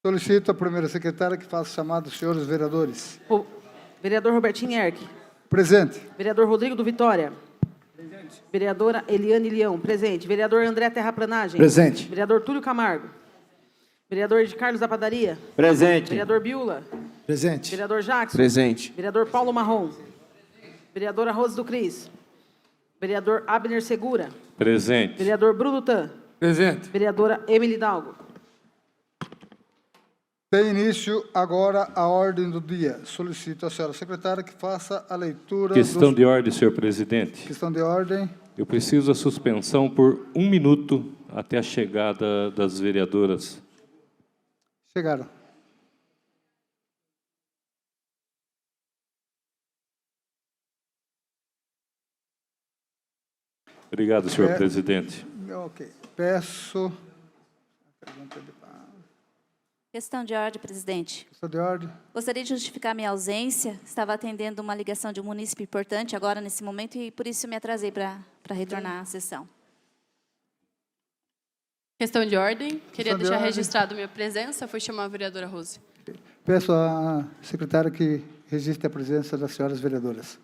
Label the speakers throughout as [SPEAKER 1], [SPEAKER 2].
[SPEAKER 1] Solicito a primeira secretária que faça o chamado dos senhores vereadores.
[SPEAKER 2] Vereador Robertinho Erck.
[SPEAKER 1] Presente.
[SPEAKER 2] Vereador Rodrigo do Vitória. Presente. Vereadora Eliane Leão. Presente. Vereador André Terraplanagem.
[SPEAKER 1] Presente.
[SPEAKER 2] Vereador Túlio Camargo. Vereador de Carlos da Padaria.
[SPEAKER 3] Presente.
[SPEAKER 2] Vereador Biula.
[SPEAKER 1] Presente.
[SPEAKER 2] Vereador Jackson.
[SPEAKER 3] Presente.
[SPEAKER 2] Vereador Paulo Marrom. Vereadora Rose do Cris. Vereador Abner Segura.
[SPEAKER 4] Presente.
[SPEAKER 2] Vereador Bruno Tan.
[SPEAKER 4] Presente.
[SPEAKER 2] Vereadora Emily Dalgo.
[SPEAKER 1] Tem início agora a ordem do dia. Solicito à senhora secretária que faça a leitura
[SPEAKER 4] Questão de ordem, senhor presidente.
[SPEAKER 1] Questão de ordem.
[SPEAKER 4] Eu preciso a suspensão por 1 minuto até a chegada das vereadoras.
[SPEAKER 1] Chegaram.
[SPEAKER 4] Obrigado, senhor presidente.
[SPEAKER 1] Ok. Peço...
[SPEAKER 5] Questão de ordem, presidente.
[SPEAKER 1] Questão de ordem.
[SPEAKER 5] Gostaria de justificar minha ausência. Estava atendendo uma ligação de um munícipe importante agora, nesse momento, e por isso me atrasei para retornar à sessão.
[SPEAKER 6] Questão de ordem. Queria deixar
[SPEAKER 1] ordem.
[SPEAKER 6] registrado minha presença. Fui chamar a vereadora Rose.
[SPEAKER 1] Peço à secretária que registre a presença das senhoras vereadoras.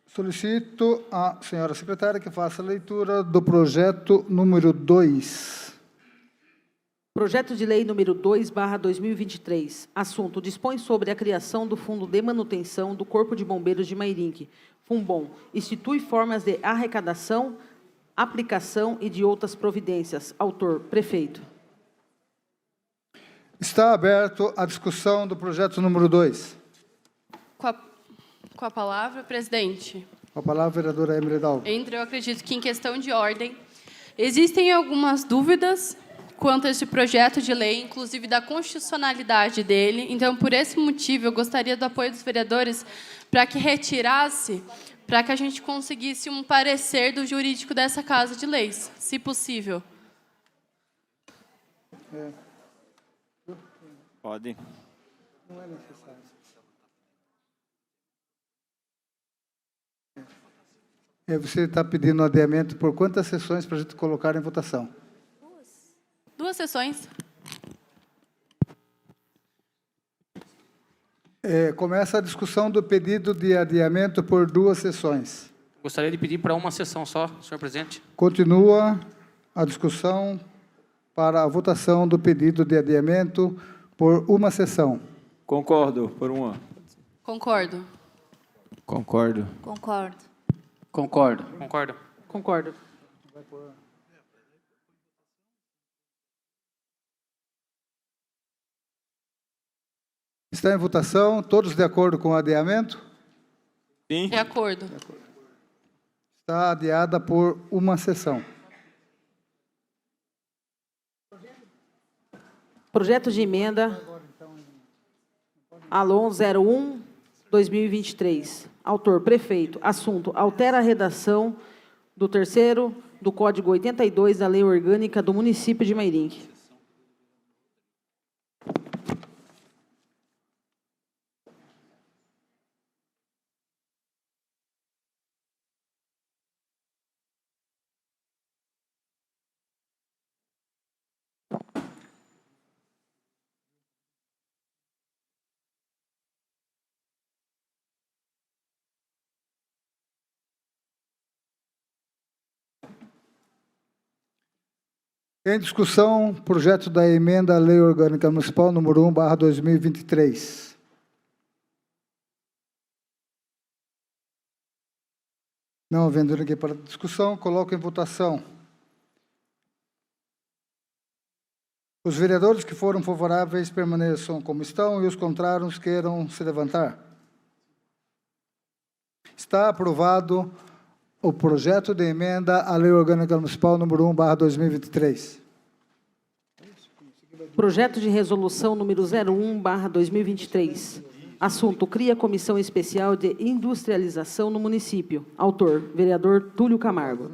[SPEAKER 1] Solicito à senhora secretária que faça a leitura do projeto número 2.
[SPEAKER 2] Projeto de Lei número 2/2023. Assunto: dispõe sobre a criação do Fundo de Manutenção do Corpo de Bombeiros de Mairinque, FUNBOM. Institui formas de arrecadação, aplicação e de outras providências. Autor: Prefeito.
[SPEAKER 1] Está aberto a discussão do projeto número 2.
[SPEAKER 6] Com a palavra, presidente.
[SPEAKER 1] Com a palavra, vereadora Emily Dalgo.
[SPEAKER 6] Eu acredito que, em questão de ordem, existem algumas dúvidas quanto a este projeto de lei, inclusive da constitucionalidade dele. Então, por esse motivo, eu gostaria do apoio dos vereadores para que retirasse, para que a gente conseguisse um parecer do jurídico dessa Casa de Leis, se possível.
[SPEAKER 3] Pode.
[SPEAKER 1] Não é necessário. Você está pedindo adiamento por quantas sessões para a gente colocar em votação?
[SPEAKER 6] 2 sessões.
[SPEAKER 1] Começa a discussão do pedido de adiamento por 2 sessões.
[SPEAKER 7] Gostaria de pedir para uma sessão só, senhor presidente.
[SPEAKER 1] Continua a discussão para a votação do pedido de adiamento por uma sessão.
[SPEAKER 3] Concordo, por uma.
[SPEAKER 6] Concordo.
[SPEAKER 3] Concordo.
[SPEAKER 5] Concordo.
[SPEAKER 7] Concordo. Concordo.
[SPEAKER 2] Concordo.
[SPEAKER 1] Está em votação, todos de acordo com o adiamento?
[SPEAKER 3] Sim.
[SPEAKER 6] De acordo.
[SPEAKER 1] Está adiada por uma sessão.
[SPEAKER 2] Projeto de emenda ALON 01/2023. Autor: Prefeito. Assunto: altera a redação do 3º do Código 82 da Lei Orgânica do Município de Mairinque.
[SPEAKER 1] Em discussão, projeto da emenda à Lei Orgânica Municipal número 1/2023. Não havendo ninguém para discussão, coloco em votação. Os vereadores que foram favoráveis permaneçam como estão e os contrários queiram se levantar. Está aprovado o projeto de emenda à Lei Orgânica Municipal número 1/2023.
[SPEAKER 2] Projeto de resolução número 01/2023. Assunto: cria comissão especial de industrialização no município. Autor: vereador Túlio Camargo.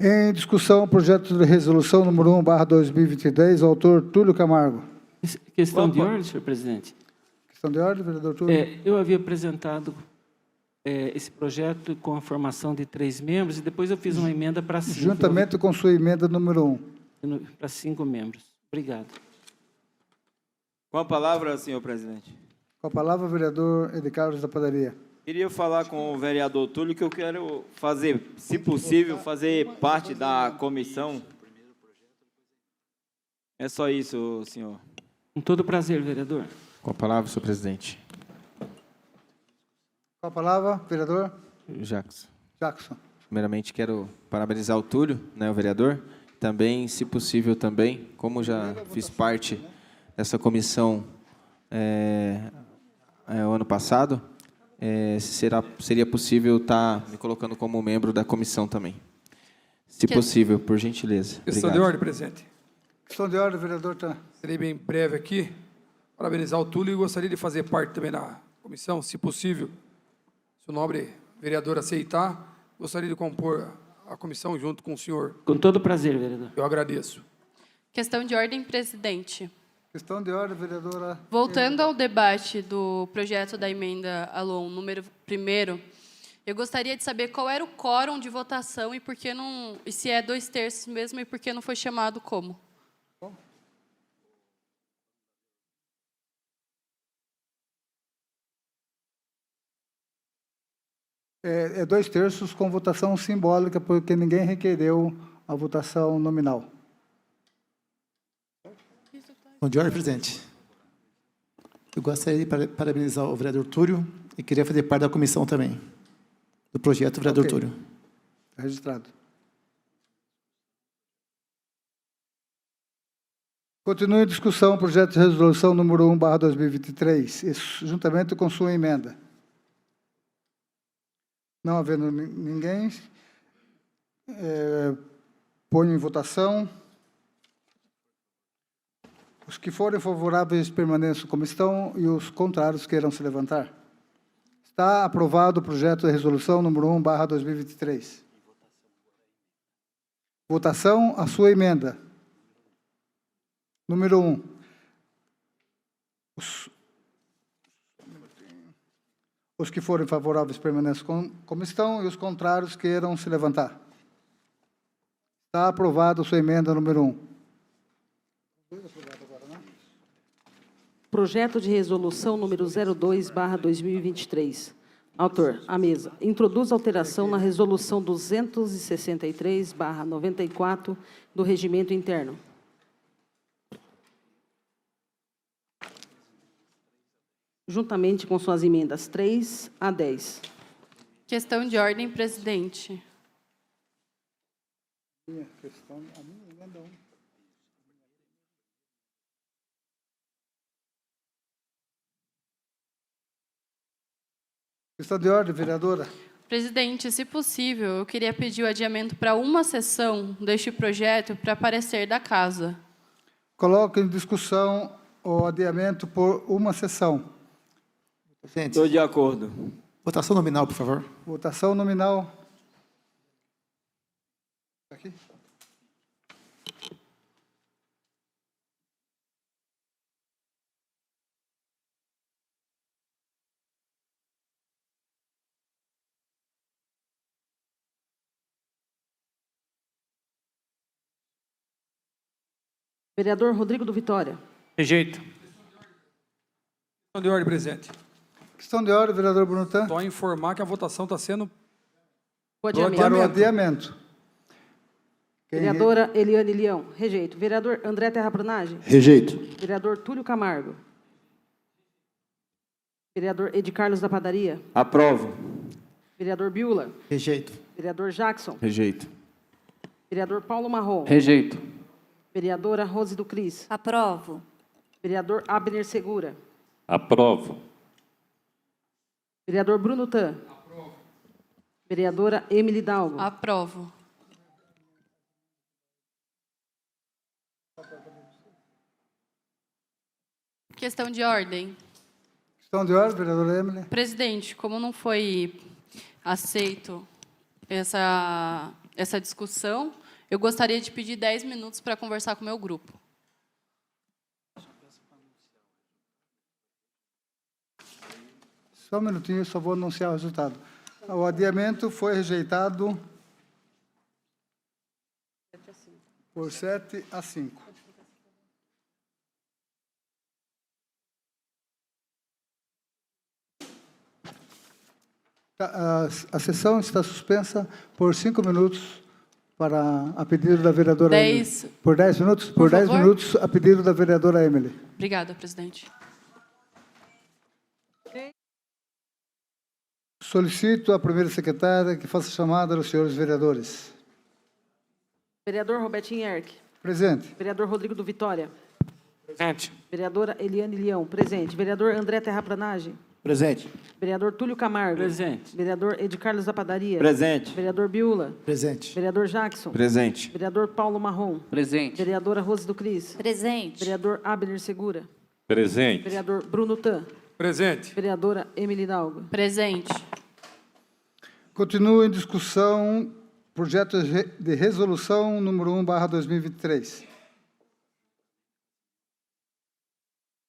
[SPEAKER 1] Em discussão, projeto de resolução número 1/2023, autor Túlio Camargo.
[SPEAKER 7] Questão de ordem, senhor presidente.
[SPEAKER 1] Questão de ordem, vereador Túlio.
[SPEAKER 7] Eu havia apresentado
[SPEAKER 8] esse projeto com a formação de 3 membros e depois eu fiz uma emenda para 5.
[SPEAKER 1] Juntamente com sua emenda número 1.
[SPEAKER 8] Para 5 membros. Obrigado.
[SPEAKER 3] Com a palavra, senhor presidente.
[SPEAKER 1] Com a palavra, o vereador Ed Carlos da Padaria.
[SPEAKER 3] Queria falar com o vereador Túlio que eu quero fazer, se possível, fazer parte da comissão. É só isso, senhor.
[SPEAKER 8] Com todo prazer, vereador.
[SPEAKER 9] Com a palavra, senhor presidente.
[SPEAKER 1] Com a palavra, vereador
[SPEAKER 9] Jackson.
[SPEAKER 1] Jackson.
[SPEAKER 9] Primeiramente, quero parabenizar o Túlio, né, o vereador. Também, se possível, também, como já fiz parte dessa comissão o ano passado, seria possível estar me colocando como membro da comissão também. Se possível, por gentileza.
[SPEAKER 10] Questão de ordem, presidente.
[SPEAKER 1] Questão de ordem, vereador.
[SPEAKER 10] Serei bem breve aqui. Parabenizar o Túlio e gostaria de fazer parte também da comissão, se possível. Se o nobre vereador aceitar, gostaria de compor a comissão junto com o senhor.
[SPEAKER 8] Com todo prazer, vereador.
[SPEAKER 10] Eu agradeço.
[SPEAKER 6] Questão de ordem, presidente.
[SPEAKER 1] Questão de ordem, vereadora.
[SPEAKER 6] Voltando ao debate do projeto da emenda ALON, número 1º, eu gostaria de saber qual era o quórum de votação e por que não, e se é 2/3 mesmo e por que não foi chamado como.
[SPEAKER 1] É 2/3 com votação simbólica, porque ninguém requereu a votação nominal.
[SPEAKER 11] Bom dia, presidente. Eu gostaria de parabenizar o vereador Túlio e queria fazer parte da comissão também, do projeto vereador Túlio.
[SPEAKER 1] Está registrado. Continue a discussão, projeto de resolução número 1/2023, juntamente com sua emenda. Não havendo ninguém, ponho em votação. Os que forem favoráveis permaneçam como estão e os contrários queiram se levantar. Está aprovado o projeto de resolução número 1/2023. Votação, a sua emenda. Número 1. Os que forem favoráveis permaneçam como estão e os contrários queiram se levantar. Está aprovado a sua emenda número 1.
[SPEAKER 2] Projeto de resolução número 02/2023. Autor, a mesa. Introduz alteração na resolução 263/94 do Regimento Interno. Juntamente com suas emendas 3 a 10.
[SPEAKER 6] Questão de ordem, presidente.
[SPEAKER 1] Questão de ordem, vereadora.
[SPEAKER 6] Presidente, se possível, eu queria pedir o adiamento para uma sessão deste projeto para parecer da casa.
[SPEAKER 1] Coloco em discussão o adiamento por uma sessão.
[SPEAKER 3] Estou de acordo.
[SPEAKER 11] Votação nominal, por favor.
[SPEAKER 1] Votação nominal. Aqui.
[SPEAKER 2] Vereador Rodrigo do Vitória.
[SPEAKER 8] Rejeito.
[SPEAKER 10] Questão de ordem, presidente.
[SPEAKER 1] Questão de ordem, vereador Brunutan.
[SPEAKER 10] Só informar que a votação está sendo
[SPEAKER 2] O
[SPEAKER 1] Para o
[SPEAKER 2] adiamento.
[SPEAKER 1] adiamento.
[SPEAKER 2] Vereadora Eliane Leão. Rejeito. Vereador André Terraplanagem.
[SPEAKER 11] Rejeito.
[SPEAKER 2] Vereador Túlio Camargo. Vereador Ed Carlos da Padaria.
[SPEAKER 3] Aprovo.
[SPEAKER 2] Vereador Biula.
[SPEAKER 11] Rejeito.
[SPEAKER 2] Vereador Jackson.
[SPEAKER 9] Rejeito.
[SPEAKER 2] Vereador Paulo Marrom.
[SPEAKER 8] Rejeito.
[SPEAKER 2] Vereadora Rose do Cris.
[SPEAKER 5] Aprovo.
[SPEAKER 2] Vereador Abner Segura.
[SPEAKER 4] Aprovo.
[SPEAKER 2] Vereador Bruno Tan. Aprovo. Vereadora Emily Dalgo.
[SPEAKER 6] Aprovo. Questão de ordem.
[SPEAKER 1] Questão de ordem, vereadora Emily.
[SPEAKER 6] Presidente, como não foi aceito essa discussão, eu gostaria de pedir 10 minutos para conversar com o meu grupo.
[SPEAKER 1] Só um minutinho, eu só vou anunciar o resultado. O adiamento foi rejeitado por 7 a 5. A sessão está suspensa por 5 minutos para a pedido da vereadora Emily. Por 10 minutos? Por 10
[SPEAKER 6] favor.
[SPEAKER 1] minutos, a pedido da vereadora Emily.
[SPEAKER 6] Obrigada, presidente.
[SPEAKER 1] Solicito à primeira secretária que faça chamada aos senhores vereadores.
[SPEAKER 2] Vereador Robertinho Erck.
[SPEAKER 1] Presente.
[SPEAKER 2] Vereador Rodrigo do Vitória.
[SPEAKER 7] Presente.
[SPEAKER 2] Vereadora Eliane Leão. Presente. Vereador André Terraplanagem.
[SPEAKER 11] Presente.
[SPEAKER 2] Vereador Túlio Camargo.
[SPEAKER 8] Presente.
[SPEAKER 2] Vereador Ed Carlos da Padaria.
[SPEAKER 3] Presente.
[SPEAKER 2] Vereador Biula.
[SPEAKER 11] Presente.
[SPEAKER 2] Vereador Jackson.
[SPEAKER 9] Presente.
[SPEAKER 2] Vereador Paulo Marrom.
[SPEAKER 7] Presente.
[SPEAKER 2] Vereadora Rose do Cris.
[SPEAKER 5] Presente.
[SPEAKER 2] Vereador Abner Segura.
[SPEAKER 4] Presente.
[SPEAKER 2] Vereador Bruno Tan.
[SPEAKER 10] Presente.
[SPEAKER 2] Vereadora Emily Dalgo.
[SPEAKER 6] Presente.
[SPEAKER 1] Continua em discussão projeto de resolução número 1/2023.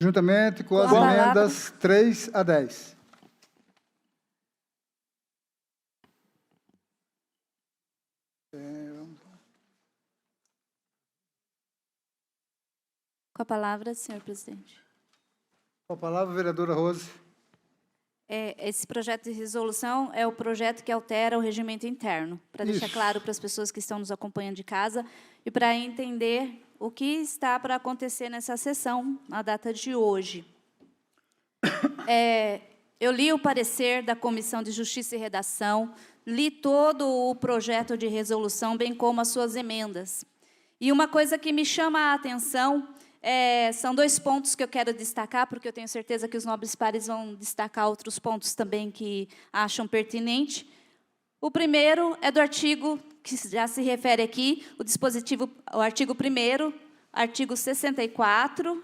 [SPEAKER 1] Juntamente com as
[SPEAKER 5] Com a palavra.
[SPEAKER 1] emendas 3 a 10.
[SPEAKER 5] Com a palavra, senhor presidente.
[SPEAKER 1] Com a palavra, vereadora Rose.
[SPEAKER 5] Esse projeto de resolução é o projeto que altera o regimento interno, para deixar
[SPEAKER 1] Isso.
[SPEAKER 5] claro para as pessoas que estão nos acompanhando de casa e para entender o que está para acontecer nessa sessão, na data de hoje. Eu li o parecer da Comissão de Justiça e Redação, li todo o projeto de resolução, bem como as suas emendas. E uma coisa que me chama a atenção são 2 pontos que eu quero destacar, porque eu tenho certeza que os nobres pares vão destacar outros pontos também que acham pertinente. O primeiro é do artigo que já se refere aqui, o artigo 1º, artigo 64,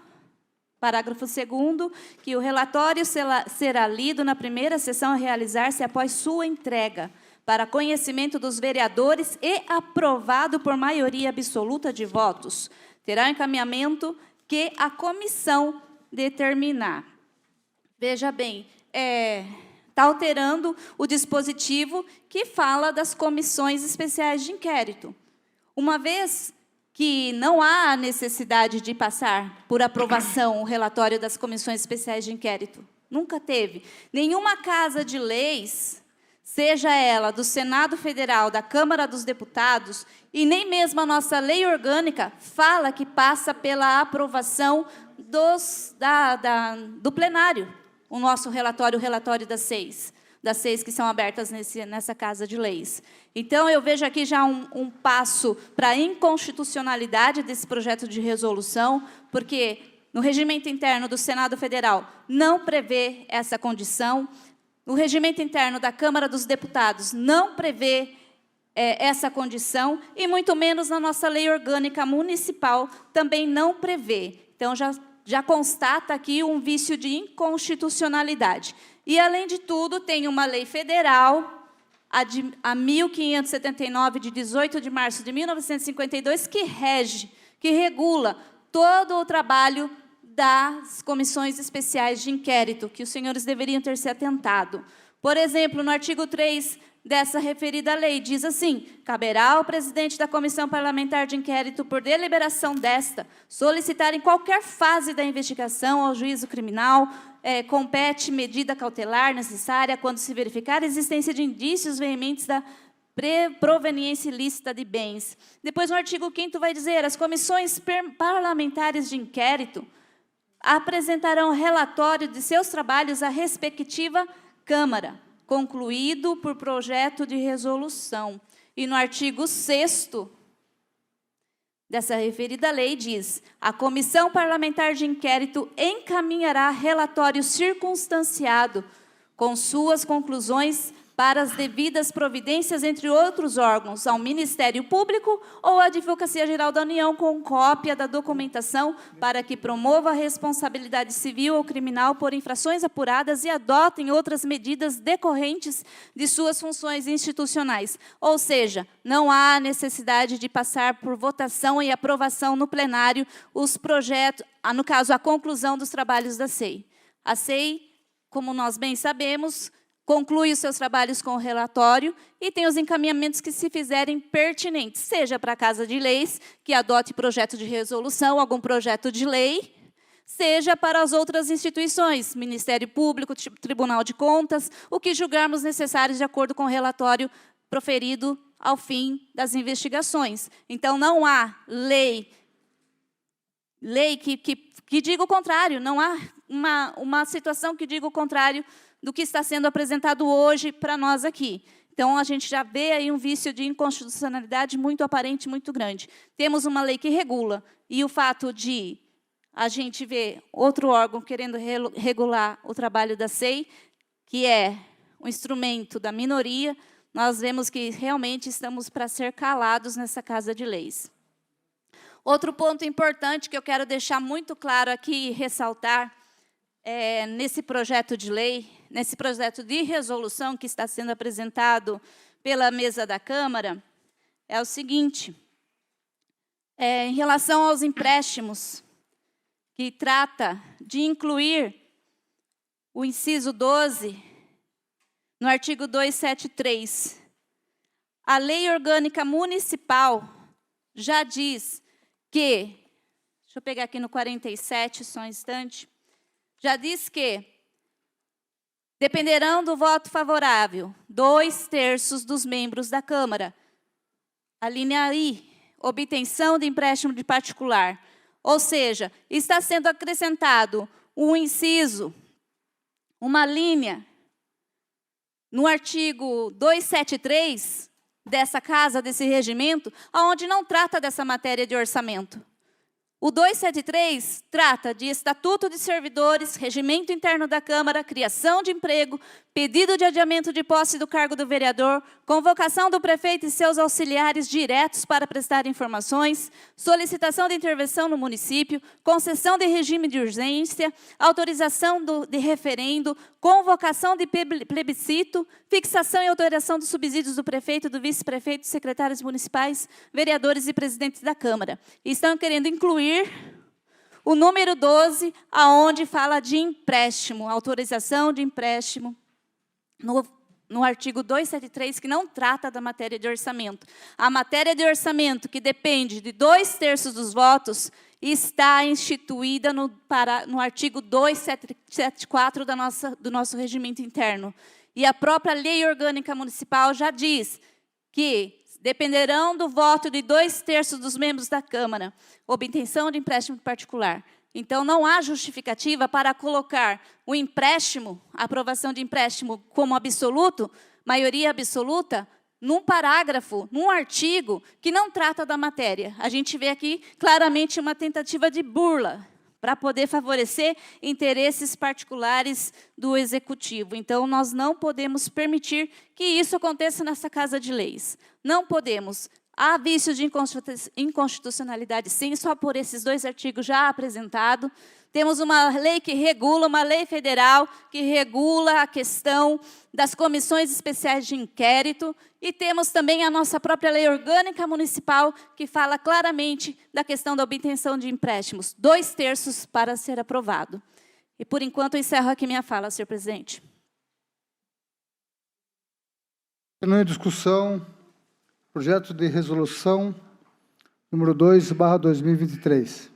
[SPEAKER 5] parágrafo 2º, que o relatório será lido na primeira sessão a realizar-se após sua entrega, para conhecimento dos vereadores e aprovado por maioria absoluta de votos. Terá encaminhamento que a comissão determinar. Veja bem, está alterando o dispositivo que fala das comissões especiais de inquérito. Uma vez que não há necessidade de passar por aprovação o relatório das comissões especiais de inquérito, nunca teve. Nenhuma casa de leis, seja ela do Senado Federal, da Câmara dos Deputados, e nem mesmo a nossa lei orgânica fala que passa pela aprovação do plenário, o nosso relatório, o relatório das seis que são abertas nessa Casa de Leis. Então, eu vejo aqui já um passo para a inconstitucionalidade desse projeto de resolução, porque no regimento interno do Senado Federal não prevê essa condição, o regimento interno da Câmara dos Deputados não prevê essa condição, e muito menos na nossa lei orgânica municipal também não prevê. Então, já constata aqui um vício de inconstitucionalidade. E, além de tudo, tem uma lei federal, a 1579, de 18 de março de 1952, que regula todo o trabalho das comissões especiais de inquérito, que os senhores deveriam ter se atentado. Por exemplo, no artigo 3 dessa referida lei, diz assim: caberá ao presidente da comissão parlamentar de inquérito, por deliberação desta, solicitar em qualquer fase da investigação ao juízo criminal, compete medida cautelar necessária quando se verificar a existência de indícios veementes da proveniência ilícita de bens. Depois, no artigo 5º, vai dizer: as comissões parlamentares de inquérito apresentarão relatório de seus trabalhos à respectiva Câmara, concluído por projeto de resolução. E no artigo 6º dessa referida lei diz: a comissão parlamentar de inquérito encaminhará relatório circunstanciado com suas conclusões para as devidas providências, entre outros órgãos, ao Ministério Público ou à Advocacia Geral da União, com cópia da documentação, para que promova a responsabilidade civil ou criminal por infrações apuradas e adotem outras medidas decorrentes de suas funções institucionais. Ou seja, não há necessidade de passar por votação e aprovação no plenário os projetos, no caso, a conclusão dos trabalhos da SEI. A SEI, como nós bem sabemos, conclui os seus trabalhos com o relatório e tem os encaminhamentos que se fizerem pertinentes, seja para a Casa de Leis, que adote projeto de resolução, algum projeto de lei, seja para as outras instituições, Ministério Público, Tribunal de Contas, o que julgarmos necessário de acordo com o relatório proferido ao fim das investigações. Então, não há lei que diga o contrário, não há uma situação que diga o contrário do que está sendo apresentado hoje para nós aqui. Então, a gente já vê aí um vício de inconstitucionalidade muito aparente, muito grande. Temos uma lei que regula, e o fato de a gente ver outro órgão querendo regular o trabalho da SEI, que é um instrumento da minoria, nós vemos que realmente estamos para ser calados nessa Casa de Leis. Outro ponto importante que eu quero deixar muito claro aqui e ressaltar, nesse projeto de lei, nesse projeto de resolução que está sendo apresentado pela mesa da Câmara, é o seguinte, em relação aos empréstimos, que trata de incluir o inciso 12, no artigo 273. A Lei Orgânica Municipal já diz que, deixa eu pegar aqui no 47, só um instante, já diz que dependerão do voto favorável 2/3 dos membros da Câmara. A linha I, obtenção de empréstimo de particular. Ou seja, está sendo acrescentado um inciso, uma linha, no artigo 273 dessa casa, desse regimento, onde não trata dessa matéria de orçamento. O 273 trata de estatuto de servidores, regimento interno da Câmara, criação de emprego, pedido de adiamento de posse do cargo do vereador, convocação do prefeito e seus auxiliares diretos para prestar informações, solicitação de intervenção no município, concessão de regime de urgência, autorização de referendo, convocação de plebiscito, fixação e alteração dos subsídios do prefeito, do vice-prefeito, secretários municipais, vereadores e presidentes da Câmara. E estão querendo incluir o número 12, aonde fala de empréstimo, autorização de empréstimo, no artigo 273, que não trata da matéria de orçamento. A matéria de orçamento, que depende de 2/3 dos votos, está instituída no artigo 274 do nosso regimento interno. E a própria Lei Orgânica Municipal já diz que dependerão do voto de 2/3 dos membros da Câmara, obtenção de empréstimo particular. Então, não há justificativa para colocar o empréstimo, a aprovação de empréstimo como absoluto, maioria absoluta, num parágrafo, num artigo que não trata da matéria. A gente vê aqui claramente uma tentativa de burla para poder favorecer interesses particulares do Executivo. Então, nós não podemos permitir que isso aconteça nessa Casa de Leis. Não podemos. Há vício de inconstitucionalidade, sim, só por esses 2 artigos já apresentados. Temos uma lei que regula, uma lei federal que regula a questão das comissões especiais de inquérito, e temos também a nossa própria Lei Orgânica Municipal, que fala claramente da questão da obtenção de empréstimos, 2/3 para ser aprovado. E, por enquanto, eu encerro aqui minha fala, senhor presidente.
[SPEAKER 1] Em discussão, projeto de resolução número 2/2023.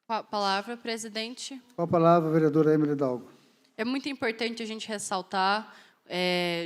[SPEAKER 6] Com a palavra, presidente.
[SPEAKER 1] Com a palavra, a vereadora Emily Hidalgo.
[SPEAKER 6] É muito importante a gente ressaltar,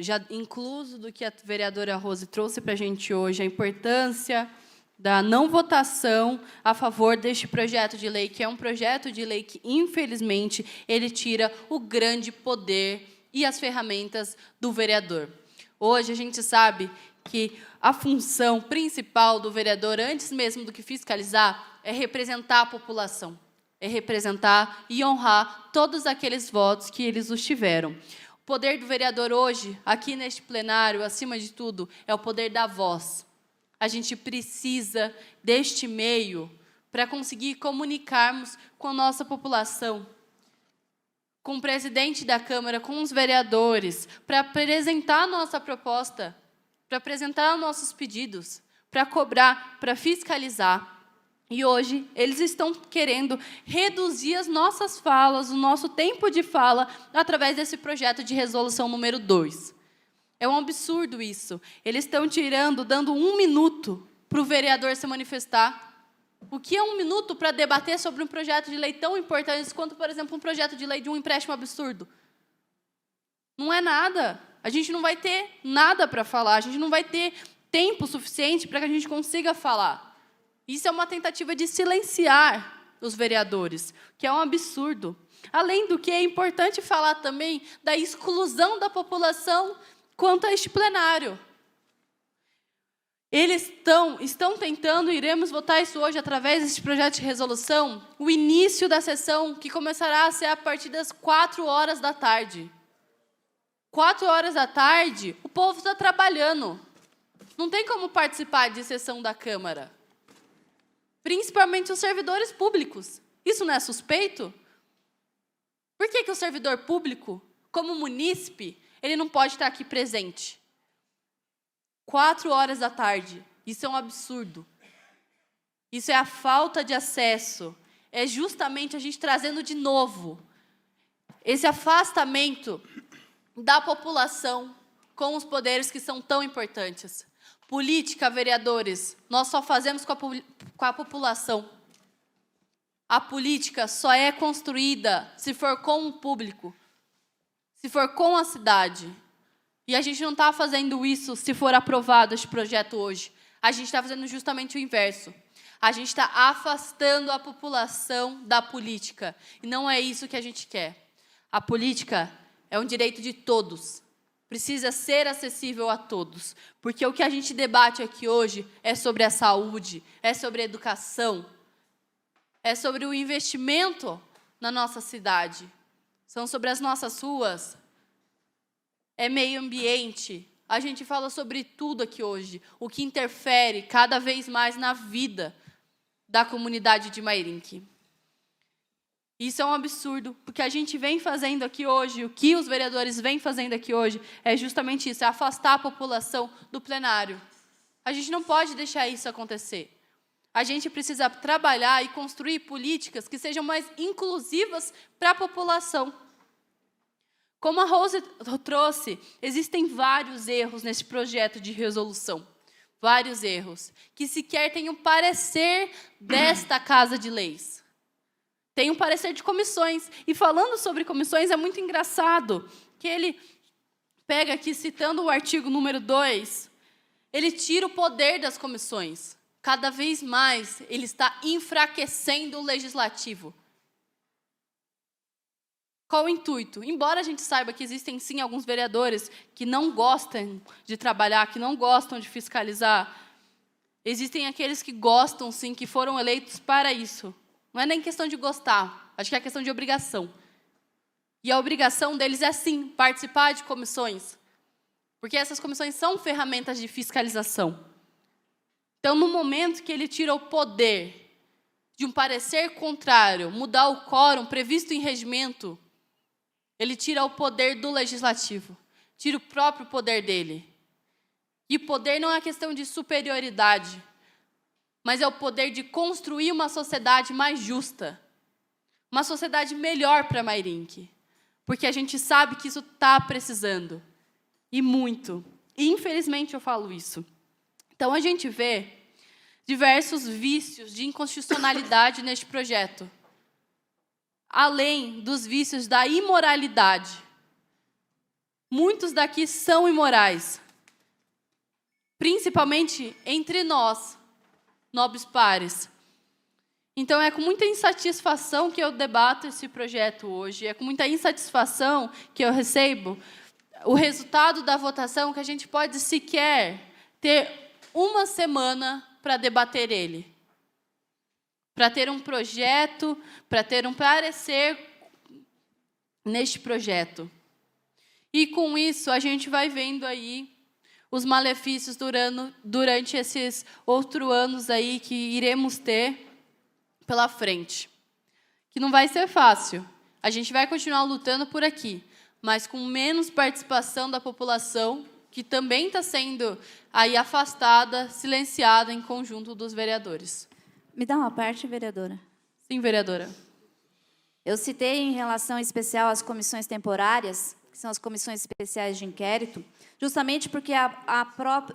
[SPEAKER 6] já incluso do que a vereadora Rose trouxe para a gente hoje, a importância da não votação a favor deste projeto de lei, que é um projeto de lei que, infelizmente, ele tira o grande poder e as ferramentas do vereador. Hoje, a gente sabe que a função principal do vereador, antes mesmo do que fiscalizar, é representar a população, é representar e honrar todos aqueles votos que eles os tiveram. O poder do vereador hoje, aqui neste plenário, acima de tudo, é o poder da voz. A gente precisa deste meio para conseguir comunicarmos com a nossa população, com o presidente da Câmara, com os vereadores, para apresentar a nossa proposta, para apresentar nossos pedidos, para cobrar, para fiscalizar. E hoje eles estão querendo reduzir as nossas falas, o nosso tempo de fala, através desse projeto de resolução número 2. É um absurdo isso. Eles estão dando 1 minuto para o vereador se manifestar. O que é 1 minuto para debater sobre um projeto de lei tão importante quanto, por exemplo, um projeto de lei de um empréstimo absurdo? Não é nada. A gente não vai ter nada para falar, a gente não vai ter tempo suficiente para que a gente consiga falar. Isso é uma tentativa de silenciar os vereadores, que é um absurdo. Além do que, é importante falar também da exclusão da população quanto a este plenário. Eles estão tentando, iremos votar isso hoje através deste projeto de resolução, o início da sessão, que começará a ser a partir das 4 horas da tarde. 4 horas da tarde, o povo está trabalhando. Não tem como participar de sessão da Câmara. Principalmente os servidores públicos. Isso não é suspeito? Por que o servidor público, como munícipe, ele não pode estar aqui presente? 4 horas da tarde. Isso é um absurdo. Isso é a falta de acesso. É justamente a gente trazendo de novo esse afastamento da população com os poderes que são tão importantes. Política, vereadores, nós só fazemos com a população. A política só é construída se for com o público, se for com a cidade. E a gente não está fazendo isso se for aprovado este projeto hoje. A gente está fazendo justamente o inverso. A gente está afastando a população da política. E não é isso que a gente quer. A política é um direito de todos. Precisa ser acessível a todos. Porque o que a gente debate aqui hoje é sobre a saúde, é sobre a educação, é sobre o investimento na nossa cidade, são sobre as nossas ruas, é meio ambiente. A gente fala sobre tudo aqui hoje, o que interfere cada vez mais na vida da comunidade de Mairinque. Isso é um absurdo, porque a gente vem fazendo aqui hoje, o que os vereadores vêm fazendo aqui hoje é justamente isso, é afastar a população do plenário. A gente não pode deixar isso acontecer. A gente precisa trabalhar e construir políticas que sejam mais inclusivas para a população. Como a Rose trouxe, existem vários erros nesse projeto de resolução. Vários erros, que sequer têm um parecer desta Casa de Leis. Tem um parecer de comissões. E falando sobre comissões, é muito engraçado que ele pega aqui, citando o artigo número 2, ele tira o poder das comissões. Cada vez mais, ele está enfraquecendo o legislativo. Qual o intuito? Embora a gente saiba que existem, sim, alguns vereadores que não gostam de trabalhar, que não gostam de fiscalizar, existem aqueles que gostam, sim, que foram eleitos para isso. Não é nem questão de gostar, acho que é questão de obrigação. E a obrigação deles é, sim, participar de comissões, porque essas comissões são ferramentas de fiscalização. Então, no momento que ele tira o poder de um parecer contrário, mudar o quórum previsto em regimento, ele tira o poder do legislativo, tira o próprio poder dele. E poder não é questão de superioridade, mas é o poder de construir uma sociedade mais justa, uma sociedade melhor para Mairinque, porque a gente sabe que isso está precisando, e muito. E, infelizmente, eu falo isso. Então, a gente vê diversos vícios de inconstitucionalidade neste projeto, além dos vícios da imoralidade. Muitos daqui são imorais, principalmente entre nós, nobres pares. Então, é com muita insatisfação que eu debato esse projeto hoje, é com muita insatisfação que eu recebo o resultado da votação, que a gente pode sequer ter uma semana para debater ele, para ter um projeto, para ter um parecer neste projeto. E, com isso, a gente vai vendo aí os malefícios durante esses outros anos aí que iremos ter pela frente. Que não vai ser fácil. A gente vai continuar lutando por aqui, mas com menos participação da população, que também está sendo aí afastada, silenciada em conjunto dos vereadores.
[SPEAKER 5] Me dá uma parte, vereadora?
[SPEAKER 6] Sim, vereadora.
[SPEAKER 5] Eu citei em relação especial às comissões temporárias, que são as comissões especiais de inquérito, justamente porque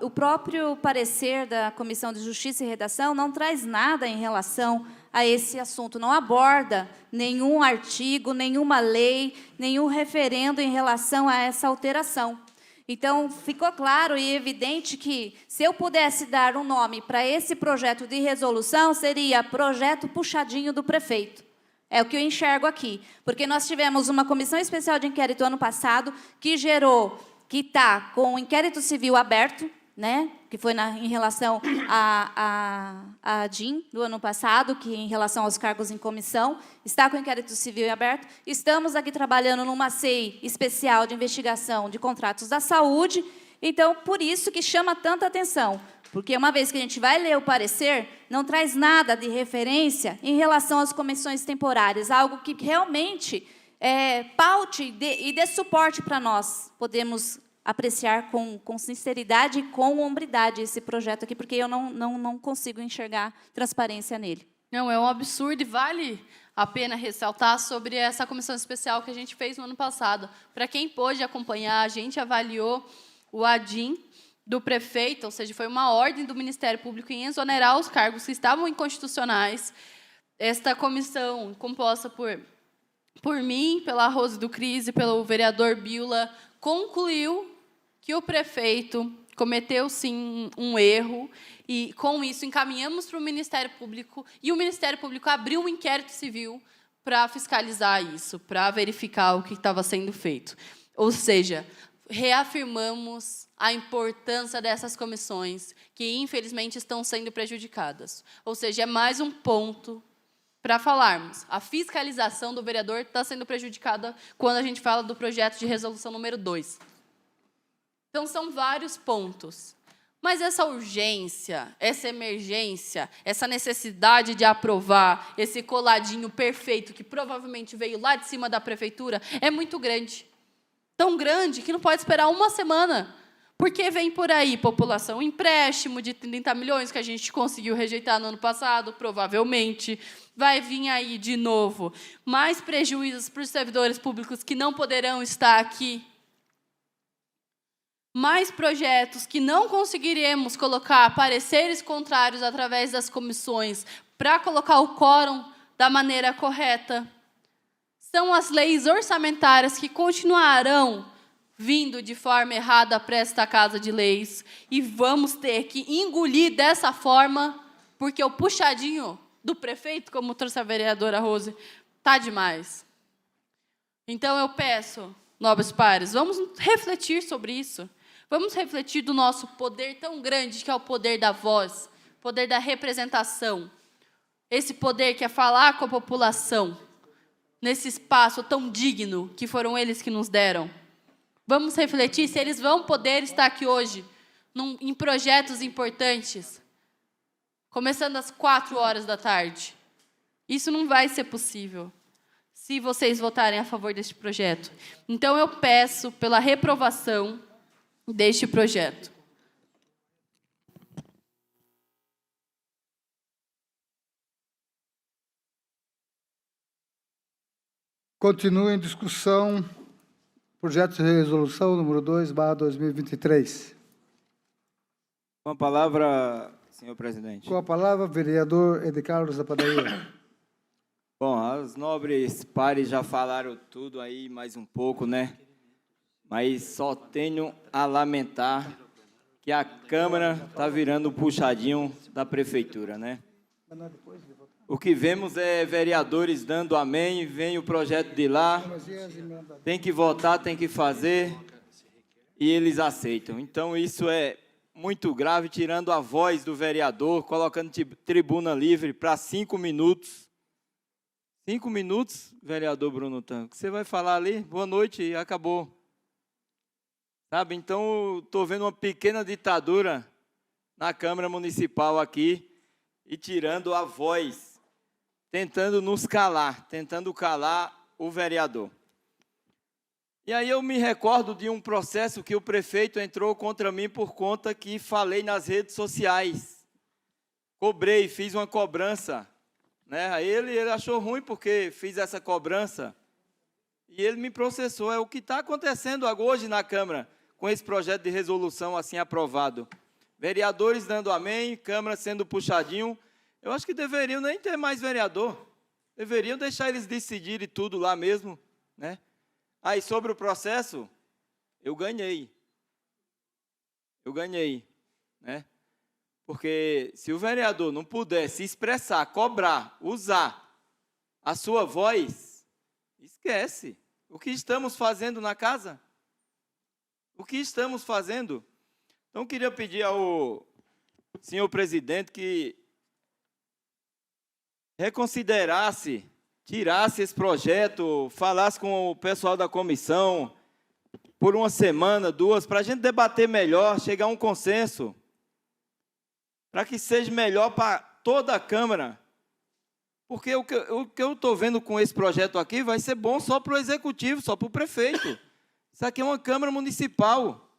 [SPEAKER 5] o próprio parecer da Comissão de Justiça e Redação não traz nada em relação a esse assunto, não aborda nenhum artigo, nenhuma lei, nenhum referendo em relação a essa alteração. Então, ficou claro e evidente que, se eu pudesse dar um nome para esse projeto de resolução, seria Projeto Puxadinho do Prefeito. É o que eu enxergo aqui. Porque nós tivemos uma comissão especial de inquérito ano passado, que está com o inquérito civil aberto, né, que foi em relação à DIN do ano passado, que em relação aos cargos em comissão, está com o inquérito civil aberto. Estamos aqui trabalhando numa CEI especial de investigação de contratos da saúde, então, por isso que chama tanta atenção, porque uma vez que a gente vai ler o parecer, não traz nada de referência em relação às comissões temporárias, algo que realmente paute e dê suporte para nós podemos apreciar com sinceridade e com hombridade esse projeto aqui, porque eu não consigo enxergar transparência nele.
[SPEAKER 6] Não, é um absurdo e vale a pena ressaltar sobre essa comissão especial que a gente fez no ano passado. Para quem pôde acompanhar, a gente avaliou o ADIM do prefeito, ou seja, foi uma ordem do Ministério Público em exonerar os cargos que estavam inconstitucionais. Esta comissão, composta por mim, pela Rose do Cris e pelo vereador Biola, concluiu que o prefeito cometeu, sim, um erro, e, com isso, encaminhamos para o Ministério Público, e o Ministério Público abriu um inquérito civil para fiscalizar isso, para verificar o que estava sendo feito. Ou seja, reafirmamos a importância dessas comissões, que, infelizmente, estão sendo prejudicadas. Ou seja, é mais um ponto para falarmos. A fiscalização do vereador está sendo prejudicada quando a gente fala do projeto de resolução número 2. Então, são vários pontos. Mas essa urgência, essa emergência, essa necessidade de aprovar esse coladinho perfeito, que provavelmente veio lá de cima da prefeitura, é muito grande. Tão grande que não pode esperar uma semana. Porque vem por aí, população, empréstimo de 30 milhões que a gente conseguiu rejeitar no ano passado, provavelmente. Vai vir aí, de novo, mais prejuízos para os servidores públicos que não poderão estar aqui. Mais projetos que não conseguiremos colocar pareceres contrários através das comissões para colocar o quórum da maneira correta. São as leis orçamentárias que continuarão vindo de forma errada para esta Casa de Leis, e vamos ter que engolir dessa forma, porque o puxadinho do prefeito, como trouxe a vereadora Rose, está demais. Então, eu peço, nobres pares, vamos refletir sobre isso. Vamos refletir do nosso poder tão grande, que é o poder da voz, poder da representação. Esse poder que é falar com a população, nesse espaço tão digno que foram eles que nos deram. Vamos refletir se eles vão poder estar aqui hoje, em projetos importantes, começando às 16h. Isso não vai ser possível se vocês votarem a favor deste projeto. Então, eu peço pela reprovação deste projeto.
[SPEAKER 1] Continua em discussão projeto de resolução número 2/2023.
[SPEAKER 3] Com a palavra, senhor presidente.
[SPEAKER 1] Com a palavra, vereador Edicarlos da Padaria.
[SPEAKER 3] Bom, os nobres pares já falaram tudo aí, mais um pouco, né? Mas só tenho a lamentar que a Câmara está virando o puxadinho da Prefeitura, né? O que vemos é vereadores dando amém, vem o projeto de lá, tem que votar, tem que fazer, e eles aceitam. Então, isso é muito grave, tirando a voz do vereador, colocando tribuna livre para 5 minutos. 5 minutos, vereador Bruno Tanco. Você vai falar ali, boa noite, e acabou. Sabe, então, estou vendo uma pequena ditadura na Câmara Municipal aqui, e tirando a voz, tentando nos calar, tentando calar o vereador. E aí eu me recordo de um processo que o prefeito entrou contra mim por conta que falei nas redes sociais. cobrei, fiz uma cobrança, né? Aí ele achou ruim porque fiz essa cobrança e ele me processou. É o que está acontecendo hoje na Câmara com esse projeto de resolução assim aprovado. Vereadores dando amém, Câmara sendo puxadinho. Eu acho que deveriam nem ter mais vereador. Deveriam deixar eles decidirem tudo lá mesmo, né? Aí, sobre o processo, eu ganhei. Né? Porque se o vereador não puder se expressar, cobrar, usar a sua voz, esquece. O que estamos fazendo na casa? O que estamos fazendo? Então, queria pedir ao senhor presidente que reconsiderasse, tirasse esse projeto, falasse com o pessoal da comissão por uma semana, 2, para a gente debater melhor, chegar a um consenso, para que seja melhor para toda a Câmara. Porque o que eu estou vendo com esse projeto aqui vai ser bom só para o Executivo, só para o prefeito. Isso aqui é uma Câmara Municipal.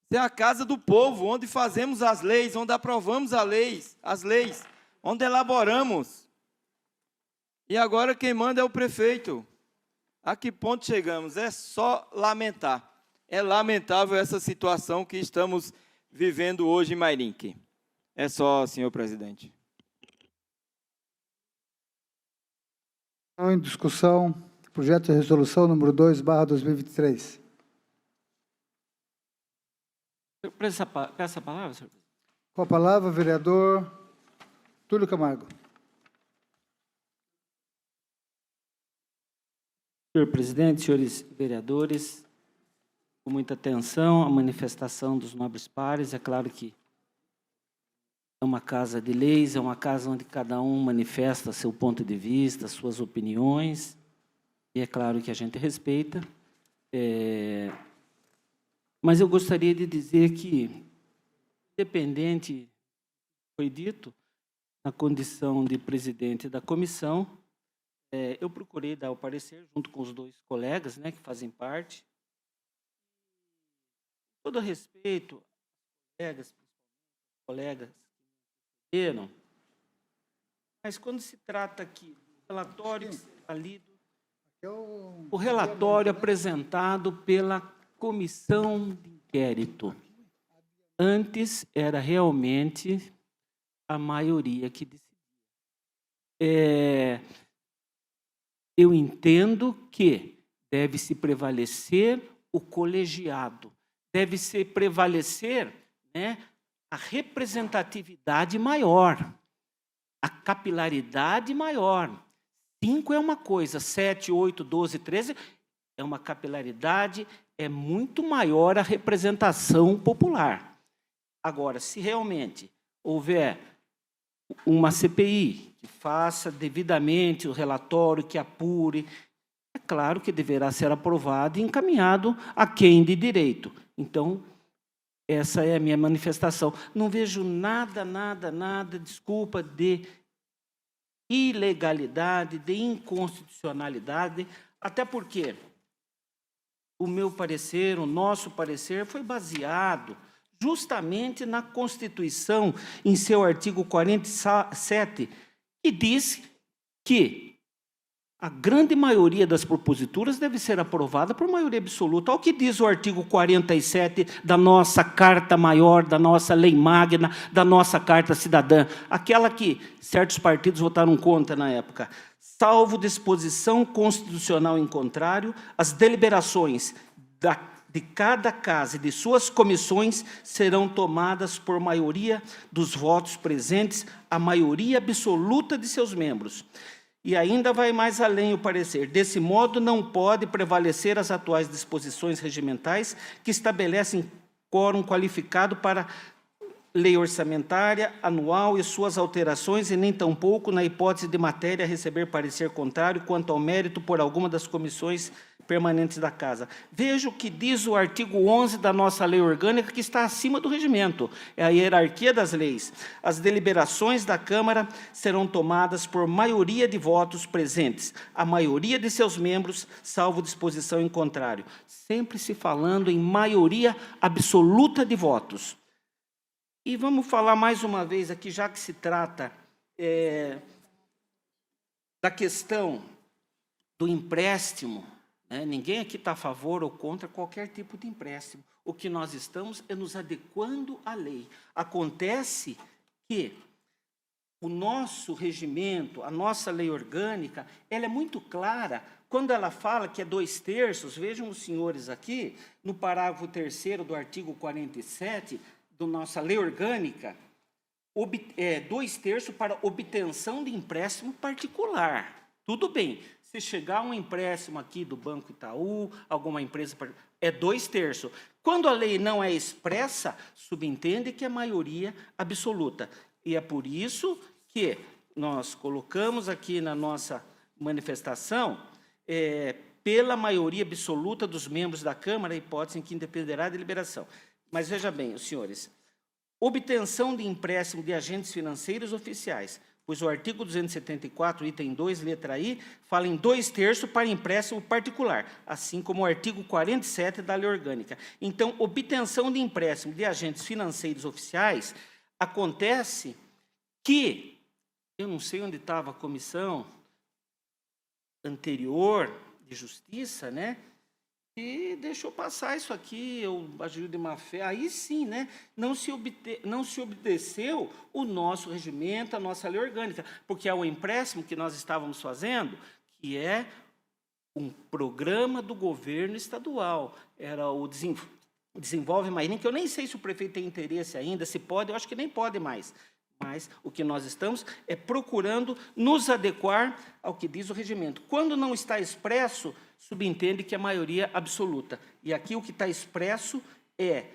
[SPEAKER 3] Isso é a casa do povo, onde fazemos as leis, onde aprovamos as leis, onde elaboramos. E agora quem manda é o prefeito. A que ponto chegamos? É só lamentar. É lamentável essa situação que estamos vivendo hoje em Mairinque. É só, senhor presidente.
[SPEAKER 1] Em discussão, projeto de resolução número 2/2023.
[SPEAKER 8] Peço a palavra, senhor presidente.
[SPEAKER 1] Com a palavra, vereador Túlio Camargo.
[SPEAKER 8] Senhor presidente, senhores vereadores, com muita atenção a manifestação dos nobres pares, é claro que é uma casa de leis, é uma casa onde cada um manifesta seu ponto de vista, suas opiniões, e é claro que a gente respeita. Mas eu gostaria de dizer que, independente, foi dito, na condição de presidente da comissão, eu procurei dar o parecer junto com os 2 colegas, né, que fazem parte. Com todo respeito, colegas que viram, mas quando se trata aqui do relatório que será lido, o relatório apresentado pela comissão de inquérito, antes era realmente a maioria que decidia. Eu entendo que deve-se prevalecer o colegiado, deve-se prevalecer, né, a representatividade maior, a capilaridade maior. 5 é uma coisa, 7, 8, 12, 13 é uma capilaridade, é muito maior a representação popular. Agora, se realmente houver uma CPI que faça devidamente o relatório, que apure, é claro que deverá ser aprovado e encaminhado a quem de direito. Então, essa é a minha manifestação. Não vejo nada, desculpa, de ilegalidade, de inconstitucionalidade, até porque o meu parecer, o nosso parecer, foi baseado justamente na Constituição, em seu artigo 47, que diz que a grande maioria das proposituras deve ser aprovada por maioria absoluta. Olha o que diz o artigo 47 da nossa Carta Maior, da nossa Lei Magna, da nossa Carta Cidadã, aquela que certos partidos votaram contra na época. Salvo disposição constitucional em contrário, as deliberações de cada casa e de suas comissões serão tomadas por maioria dos votos presentes, a maioria absoluta de seus membros. E ainda vai mais além o parecer. Desse modo, não pode prevalecer as atuais disposições regimentais que estabelecem quórum qualificado para lei orçamentária anual e suas alterações, e nem tampouco, na hipótese de matéria, receber parecer contrário quanto ao mérito por alguma das comissões permanentes da Casa. Veja o que diz o artigo 11 da nossa lei orgânica, que está acima do regimento. É a hierarquia das leis. As deliberações da Câmara serão tomadas por maioria de votos presentes, a maioria de seus membros, salvo disposição em contrário. Sempre se falando em maioria absoluta de votos. E vamos falar mais uma vez aqui, já que se trata da questão do empréstimo, né? Ninguém aqui está a favor ou contra qualquer tipo de empréstimo. O que nós estamos é nos adequando à lei. Acontece que o nosso regimento, a nossa lei orgânica, ela é muito clara. Quando ela fala que é 2/3, vejam os senhores aqui, no parágrafo 3º do artigo 47 da nossa lei orgânica, 2/3 para obtenção de empréstimo particular. Tudo bem, se chegar um empréstimo aqui do Banco Itaú, alguma empresa, é 2/3. Quando a lei não é expressa, subentende que é maioria absoluta. E é por isso que nós colocamos aqui na nossa manifestação, pela maioria absoluta dos membros da Câmara, a hipótese em que independerá da deliberação. Mas veja bem, os senhores, obtenção de empréstimo de agentes financeiros oficiais, pois o artigo 274, item 2, letra I, fala em 2/3 para empréstimo particular, assim como o artigo 47 da lei orgânica. Então, obtenção de empréstimo de agentes financeiros oficiais acontece que, eu não sei onde estava a comissão anterior de justiça, né? E deixou passar isso aqui, eu agiu de má fé, aí sim, né? Não se obedeceu o nosso regimento, a nossa lei orgânica, porque é o empréstimo que nós estávamos fazendo, que é um programa do governo estadual, era o Desenvolve Mairim, que eu nem sei se o prefeito tem interesse ainda, se pode, eu acho que nem pode mais. Mas o que nós estamos é procurando nos adequar ao que diz o regimento. Quando não está expresso, subentende que é maioria absoluta. E aqui o que está expresso é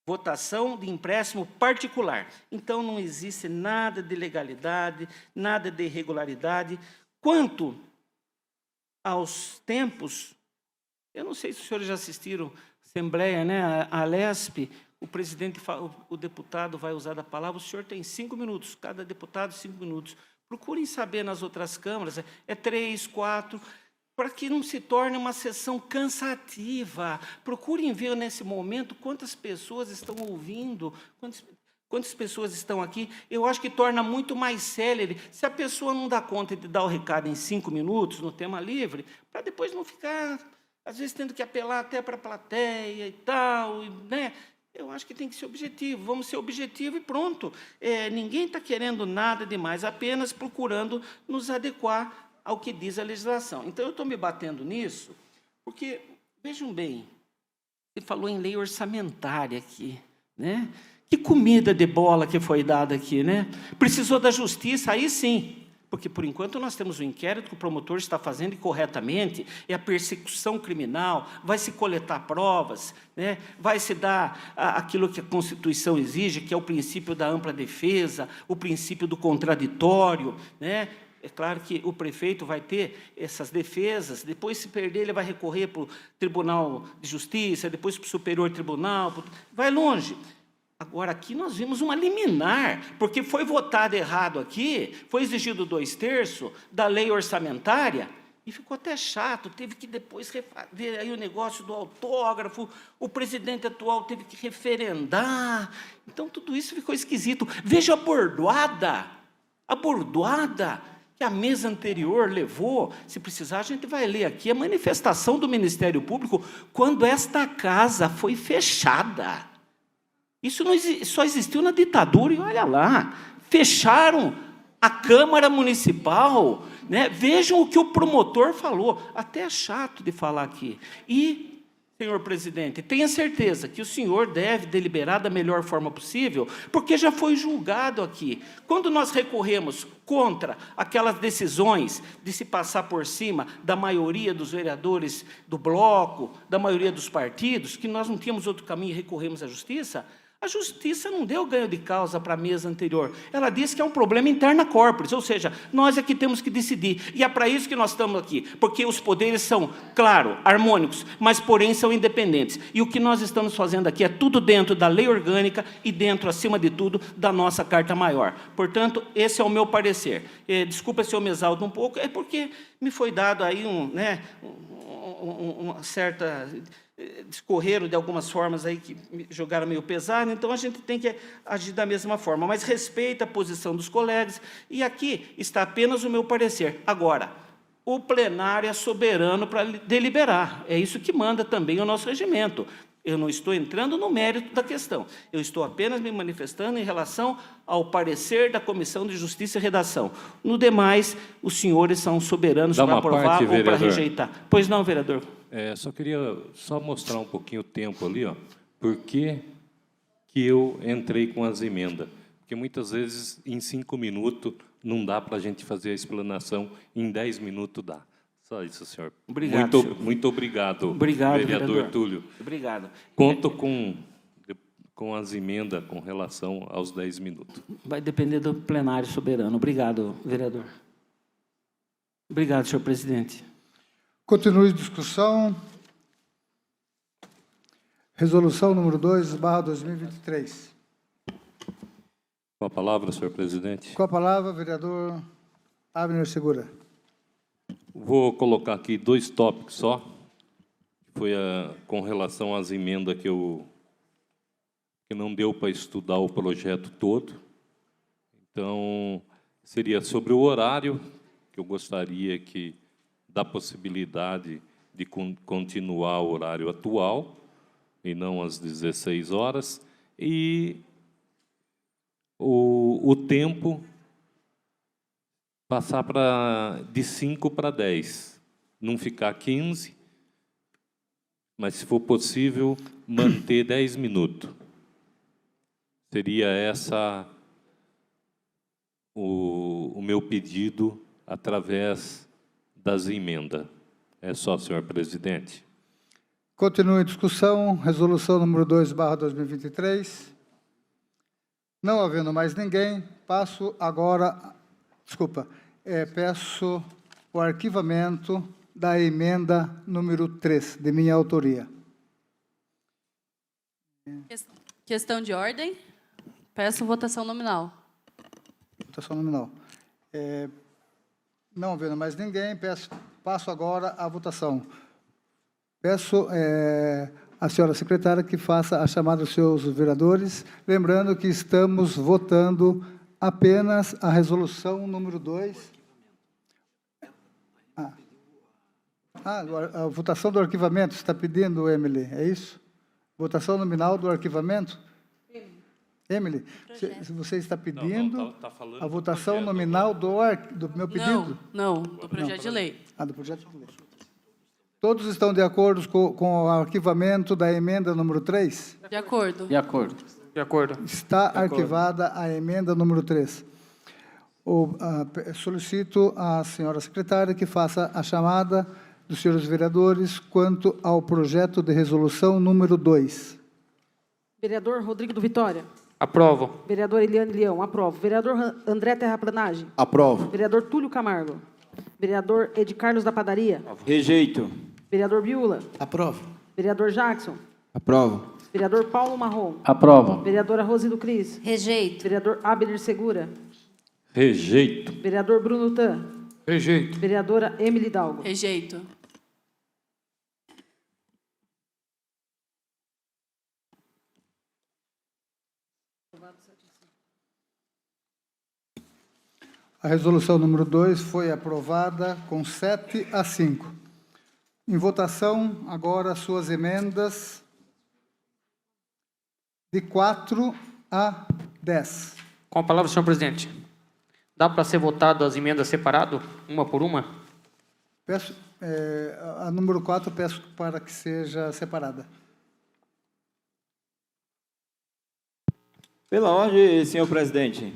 [SPEAKER 8] votação de empréstimo particular. Então, não existe nada de ilegalidade, nada de irregularidade. Quanto aos tempos, eu não sei se os senhores já assistiram à Assembleia, né, a Lesp, o presidente, o deputado vai usar a palavra, o senhor tem 5 minutos, cada deputado 5 minutos. Procurem saber nas outras câmaras, é 3, 4, para que não se torne uma sessão cansativa. Procurem ver nesse momento quantas pessoas estão ouvindo, quantas pessoas estão aqui. Eu acho que torna muito mais célere, se a pessoa não dá conta de dar o recado em 5 minutos, no tema livre, para depois não ficar, às vezes, tendo que apelar até para a plateia e tal, né? Eu acho que tem que ser objetivo, vamos ser objetivo e pronto. Ninguém está querendo nada demais, apenas procurando nos adequar ao que diz a legislação. Então, eu estou me batendo nisso, porque, vejam bem, você falou em lei orçamentária aqui, né? Que comida de bola que foi dada aqui, né? Precisou da justiça, aí sim. Porque, por enquanto, nós temos um inquérito que o promotor está fazendo corretamente, é a persecução criminal, vai se coletar provas, né? Vai se dar aquilo que a Constituição exige, que é o princípio da ampla defesa, o princípio do contraditório, né? É claro que o prefeito vai ter essas defesas, depois, se perder, ele vai recorrer para o Tribunal de Justiça, depois para o Superior Tribunal, vai longe. Agora, aqui nós vimos uma liminar, porque foi votado errado aqui, foi exigido 2/3 da lei orçamentária, e ficou até chato, teve que depois refazer aí o negócio do autógrafo, o presidente atual teve que referendar, então tudo isso ficou esquisito. Veja a bordoada que a mesa anterior levou. Se precisar, a gente vai ler aqui a manifestação do Ministério Público quando esta casa foi fechada. Isso só existiu na ditadura, e olha lá, fecharam a Câmara Municipal, né? Vejam o que o promotor falou, até é chato de falar aqui. E, senhor presidente, tenha certeza que o senhor deve deliberar da melhor forma possível, porque já foi julgado aqui. Quando nós recorremos contra aquelas decisões de se passar por cima da maioria dos vereadores do bloco, da maioria dos partidos, que nós não tínhamos outro caminho e recorremos à justiça, a justiça não deu ganho de causa para a mesa anterior. Ela disse que é um problema interna corporis, ou seja, nós é que temos que decidir. E é para isso que nós estamos aqui, porque os poderes são, claro, harmônicos, mas, porém, são independentes. E o que nós estamos fazendo aqui é tudo dentro da lei orgânica e dentro, acima de tudo, da nossa Carta Maior. Portanto, esse é o meu parecer. Desculpa se eu me exalto um pouco, é porque me foi dado aí uma certa discorreram de algumas formas aí que me jogaram meio pesado, então a gente tem que agir da mesma forma, mas respeita a posição dos colegas, e aqui está apenas o meu parecer. Agora, o plenário é soberano para deliberar, é isso que manda também o nosso regimento. Eu não estou entrando no mérito da questão, eu estou apenas me manifestando em relação ao parecer da Comissão de Justiça e Redação. No demais, os senhores são soberanos para aprovar ou para rejeitar. Pois não, vereador?
[SPEAKER 4] Só queria mostrar um pouquinho o tempo ali, ó. Por que eu entrei com as emendas? Porque muitas vezes, em 5 minutos, não dá para a gente fazer a explanação, em 10 minutos dá. Só isso, senhor.
[SPEAKER 8] Obrigado,
[SPEAKER 4] muito obrigado,
[SPEAKER 8] vereador
[SPEAKER 4] Túlio.
[SPEAKER 8] Obrigado.
[SPEAKER 4] Conto com as emendas com relação aos 10 minutos.
[SPEAKER 8] Vai depender do plenário soberano. Obrigado, vereador. Obrigado, senhor presidente.
[SPEAKER 1] Continue a discussão. Resolução número 2/2023.
[SPEAKER 4] Com a palavra, senhor presidente.
[SPEAKER 1] Com a palavra, vereador Abner Segura.
[SPEAKER 4] Vou colocar aqui 2 tópicos só. Foi com relação às emendas que não deu para estudar o projeto todo. Então, seria sobre o horário, que eu gostaria que da possibilidade de continuar o horário atual, e não às 16 horas, e o tempo passar de 5 para 10, não ficar 15, mas, se for possível, manter 10 minutos. Seria o meu pedido através das emendas. É só, senhor presidente.
[SPEAKER 1] Continue a discussão. Resolução número 2/2023. Não havendo mais ninguém, passo agora... Desculpa. Peço o arquivamento da emenda número 3, de minha autoria.
[SPEAKER 6] Questão de ordem. Peço votação nominal.
[SPEAKER 1] Votação nominal. Não havendo mais ninguém, passo agora à votação. Peço à senhora secretária que faça a chamada dos seus vereadores, lembrando que estamos votando apenas a resolução número 2. A votação do arquivamento, você está pedindo, Emily, é isso? Votação nominal do arquivamento? Emily, você está pedindo
[SPEAKER 4] tá falando
[SPEAKER 1] a votação nominal do meu pedido?
[SPEAKER 6] Não, do projeto de lei.
[SPEAKER 1] Do projeto de lei. Todos estão de acordo com o arquivamento da emenda número 3?
[SPEAKER 6] De acordo.
[SPEAKER 7] De acordo. De acordo.
[SPEAKER 1] Está arquivada a emenda número 3. Solicito à senhora secretária que faça a chamada dos senhores vereadores quanto ao projeto de resolução número 2.
[SPEAKER 2] Vereador Rodrigo do Vitória.
[SPEAKER 7] Aprovo.
[SPEAKER 2] Vereador Eliane Leão, aprovo. Vereador André Terraplanagem.
[SPEAKER 11] Aprovo.
[SPEAKER 2] Vereador Túlio Camargo. Vereador Ed Carlos da Padaria.
[SPEAKER 3] Rejeito.
[SPEAKER 2] Vereador Biula.
[SPEAKER 11] Aprovo.
[SPEAKER 2] Vereador Jackson.
[SPEAKER 9] Aprovo.
[SPEAKER 2] Vereador Paulo Marrom.
[SPEAKER 7] Aprovo.
[SPEAKER 2] Vereadora Rosido Cris.
[SPEAKER 5] Rejeito.
[SPEAKER 2] Vereador Abner Segura.
[SPEAKER 4] Rejeito.
[SPEAKER 2] Vereador Bruno Tan.
[SPEAKER 10] Rejeito.
[SPEAKER 2] Vereadora Emily Dalgo.
[SPEAKER 6] Rejeito.
[SPEAKER 1] A resolução número 2 foi aprovada com 7-5. Em votação, agora, suas emendas de 4 a 10.
[SPEAKER 7] Com a palavra, senhor presidente. Dá para ser votado as emendas separado, uma por uma?
[SPEAKER 1] Peço, a número 4, peço para que seja separada.
[SPEAKER 3] Pela ordem, senhor presidente.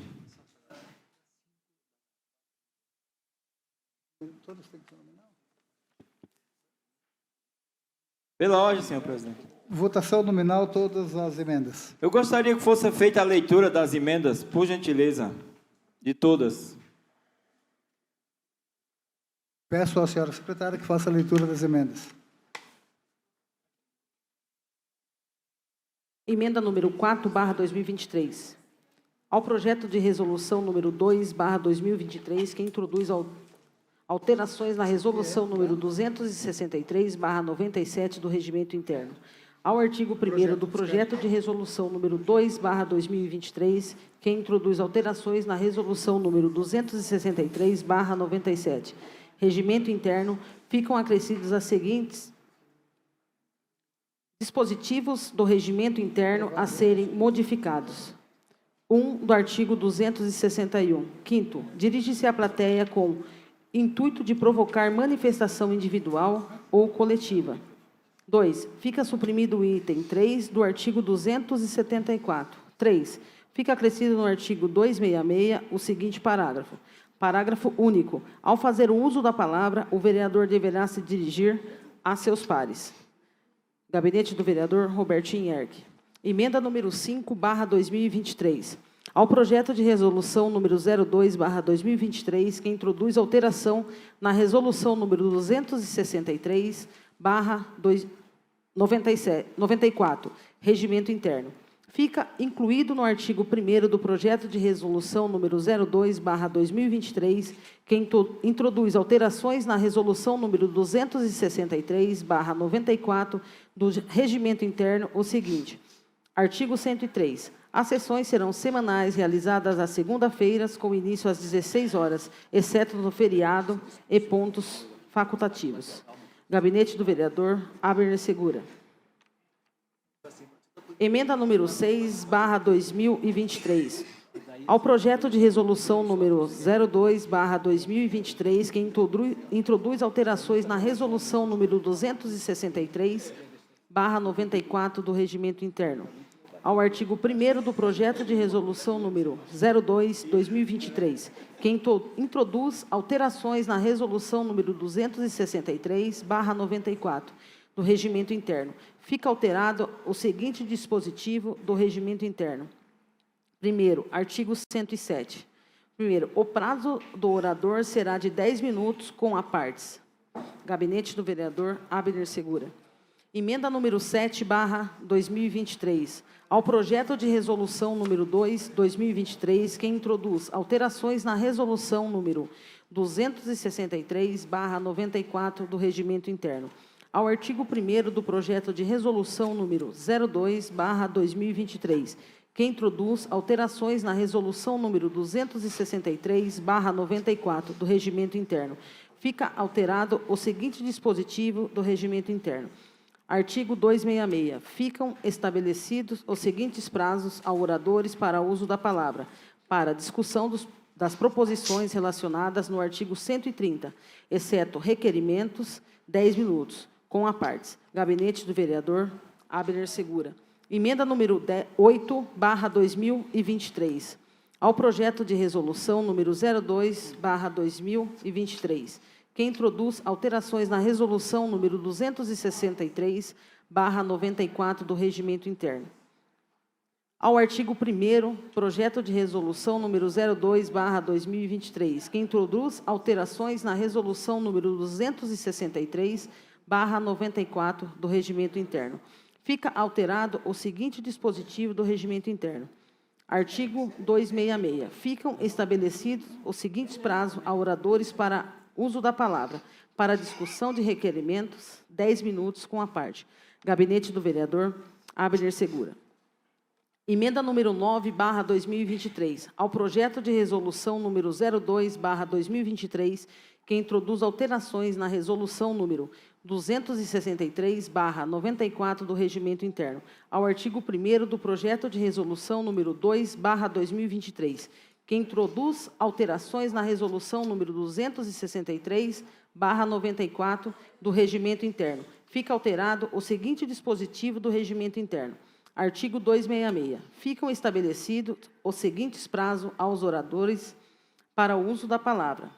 [SPEAKER 3] Pela ordem, senhor presidente.
[SPEAKER 1] Votação nominal, todas as emendas.
[SPEAKER 3] Eu gostaria que fosse feita a leitura das emendas, por gentileza, de todas.
[SPEAKER 1] Peço à senhora secretária que faça a leitura das emendas.
[SPEAKER 2] Emenda número 4/2023. Ao projeto de resolução número 2/2023, que introduz alterações na resolução número 263/97 do Regimento Interno. Ao artigo 1º do projeto de resolução número 2/2023, que introduz alterações na resolução número 263/97. Regimento Interno, ficam acrescidos as seguintes dispositivos do Regimento Interno a serem modificados. 1 do artigo 261. Quinto, dirige-se à plateia com intuito de provocar manifestação individual ou coletiva. 2. Fica suprimido o item 3 do artigo 274. 3. Fica acrescido no artigo 266 o seguinte parágrafo. Parágrafo único. Ao fazer o uso da palavra, o vereador deverá se dirigir a seus pares. Gabinete do vereador Robertinho Erck. Emenda número 5/2023. Ao projeto de resolução número 02/2023, que introduz alteração na resolução número 263/94, Regimento Interno. Fica incluído no artigo 1º do projeto de resolução número 02/2023, que introduz alterações na resolução número 263/94 do Regimento Interno o seguinte. Artigo 103. As sessões serão semanais, realizadas às segunda-feiras, com início às 16 horas, exceto no feriado e pontos facultativos. Gabinete do vereador Abner Segura. Emenda número 6/2023. Ao projeto de resolução número 02/2023, que introduz alterações na resolução número 263/94 do Regimento Interno. Ao artigo 1º do projeto de resolução número 02/2023, que introduz alterações na resolução número 263/94 do Regimento Interno. Fica alterado o seguinte dispositivo do Regimento Interno. Primeiro, artigo 107. Primeiro, o prazo do orador será de 10 minutos com a partes. Gabinete do vereador Abner Segura. Emenda número 7/2023. Ao projeto de resolução número 2/2023, que introduz alterações na resolução número 263/94 do Regimento Interno. Ao artigo 1º do projeto de resolução número 02/2023, que introduz alterações na resolução número 263/94 do Regimento Interno. Fica alterado o seguinte dispositivo do Regimento Interno. Artigo 266. Ficam estabelecidos os seguintes prazos a oradores para uso da palavra, para discussão das proposições relacionadas no artigo 130, exceto requerimentos, 10 minutos, com a partes. Gabinete do vereador Abner Segura. Emenda número 8/2023. Ao projeto de resolução número 02/2023, que introduz alterações na resolução número 263/94 do Regimento Interno. Ao artigo 1º, projeto de resolução número 02/2023, que introduz alterações na resolução número 263/94 do Regimento Interno. Fica alterado o seguinte dispositivo do Regimento Interno. Artigo 266. Ficam estabelecidos os seguintes prazos a oradores para uso da palavra, para discussão de requerimentos, 10 minutos com a parte. Gabinete do vereador Abner Segura. Emenda número 9/2023. Ao projeto de resolução número 02/2023, que introduz alterações na resolução número 263/94 do Regimento Interno. Ao artigo 1º do projeto de resolução número 2/2023, que introduz alterações na resolução número 263/94 do Regimento Interno. Fica alterado o seguinte dispositivo do Regimento Interno. Artigo 266. Ficam estabelecidos os seguintes prazos aos oradores para o uso da palavra.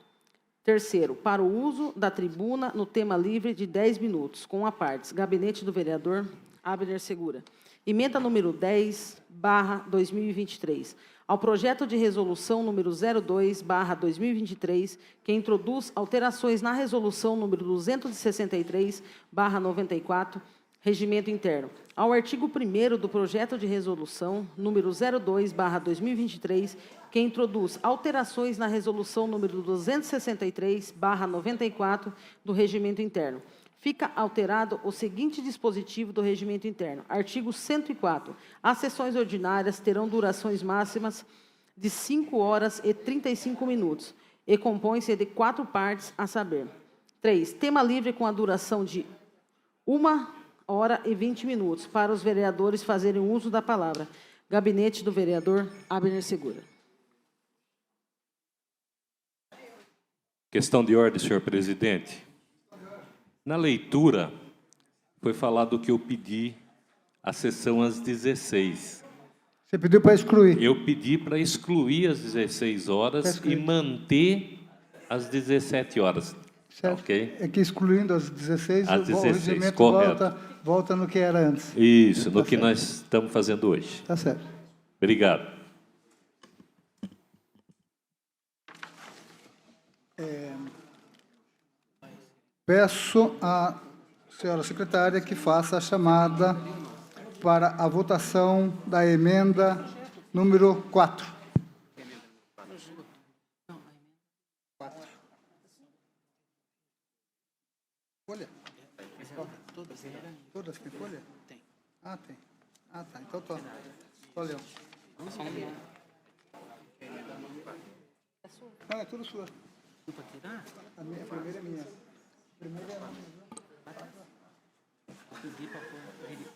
[SPEAKER 2] Terceiro, para o uso da tribuna no tema livre de 10 minutos, com a partes. Gabinete do vereador Abner Segura. Emenda número 10/2023. Ao projeto de resolução número 02/2023, que introduz alterações na resolução número 263/94, Regimento Interno. Ao artigo 1º do projeto de resolução número 02/2023, que introduz alterações na resolução número 263/94 do Regimento Interno. Fica alterado o seguinte dispositivo do Regimento Interno. Artigo 104. As sessões ordinárias terão durações máximas de 5 horas e 35 minutos e compõe-se de 4 partes, a saber: 3. Tema livre com a duração de 1 hora e 20 minutos para os vereadores fazerem uso da palavra. Gabinete do vereador Abner Segura.
[SPEAKER 4] Questão de ordem, senhor presidente. Na leitura, foi falado que eu pedi a sessão às 16.
[SPEAKER 1] Você pediu para excluir.
[SPEAKER 4] Eu pedi para excluir às 16 horas e manter às 17 horas.
[SPEAKER 1] Certo?
[SPEAKER 4] Ok?
[SPEAKER 1] É que excluindo as 16,
[SPEAKER 4] Às
[SPEAKER 1] o
[SPEAKER 4] 16,
[SPEAKER 1] regimento
[SPEAKER 4] correto.
[SPEAKER 1] volta no que era antes.
[SPEAKER 4] Isso, no
[SPEAKER 1] Tá
[SPEAKER 4] que
[SPEAKER 1] certo.
[SPEAKER 4] nós estamos fazendo hoje.
[SPEAKER 1] Tá certo.
[SPEAKER 4] Obrigado.
[SPEAKER 1] Peço à senhora secretária que faça a chamada para a votação da emenda número 4. Folha? Todas têm folha? Tem. Ah, tem. Ah, tá. Então, tô lendo. Não, é tudo sua. A primeira é minha.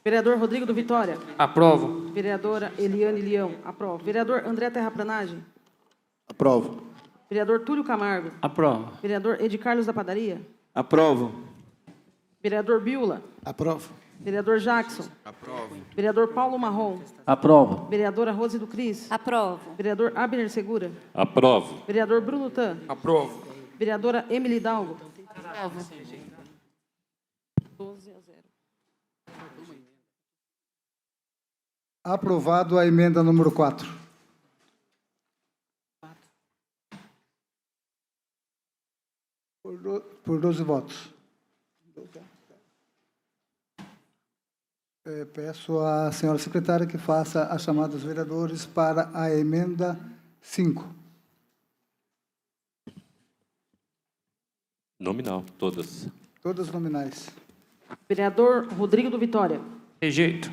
[SPEAKER 2] Vereador Rodrigo do Vitória.
[SPEAKER 7] Aprovo.
[SPEAKER 2] Vereadora Eliane Leão. Aprovo. Vereador André Terraplanagem.
[SPEAKER 9] Aprovo.
[SPEAKER 2] Vereador Túlio Camargo.
[SPEAKER 7] Aprovo.
[SPEAKER 2] Vereador Edi Carlos da Padaria.
[SPEAKER 3] Aprovo.
[SPEAKER 2] Vereador Biula.
[SPEAKER 11] Aprovo.
[SPEAKER 2] Vereador Jackson.
[SPEAKER 9] Aprovo.
[SPEAKER 2] Vereador Paulo Marrom.
[SPEAKER 7] Aprovo.
[SPEAKER 2] Vereadora Rose do Cris.
[SPEAKER 5] Aprovo.
[SPEAKER 2] Vereador Abner Segura.
[SPEAKER 4] Aprovo.
[SPEAKER 2] Vereador Bruno Tan.
[SPEAKER 10] Aprovo.
[SPEAKER 2] Vereadora Emily Dalgo.
[SPEAKER 5] Aprovo.
[SPEAKER 2] 12-0.
[SPEAKER 1] Aprovado a emenda número 4. Por 12 votos. Peço à senhora secretária que faça a chamada dos vereadores para a emenda 5.
[SPEAKER 4] Nominal, todas.
[SPEAKER 1] Todas nominais.
[SPEAKER 2] Vereador Rodrigo do Vitória.
[SPEAKER 7] Rejeito.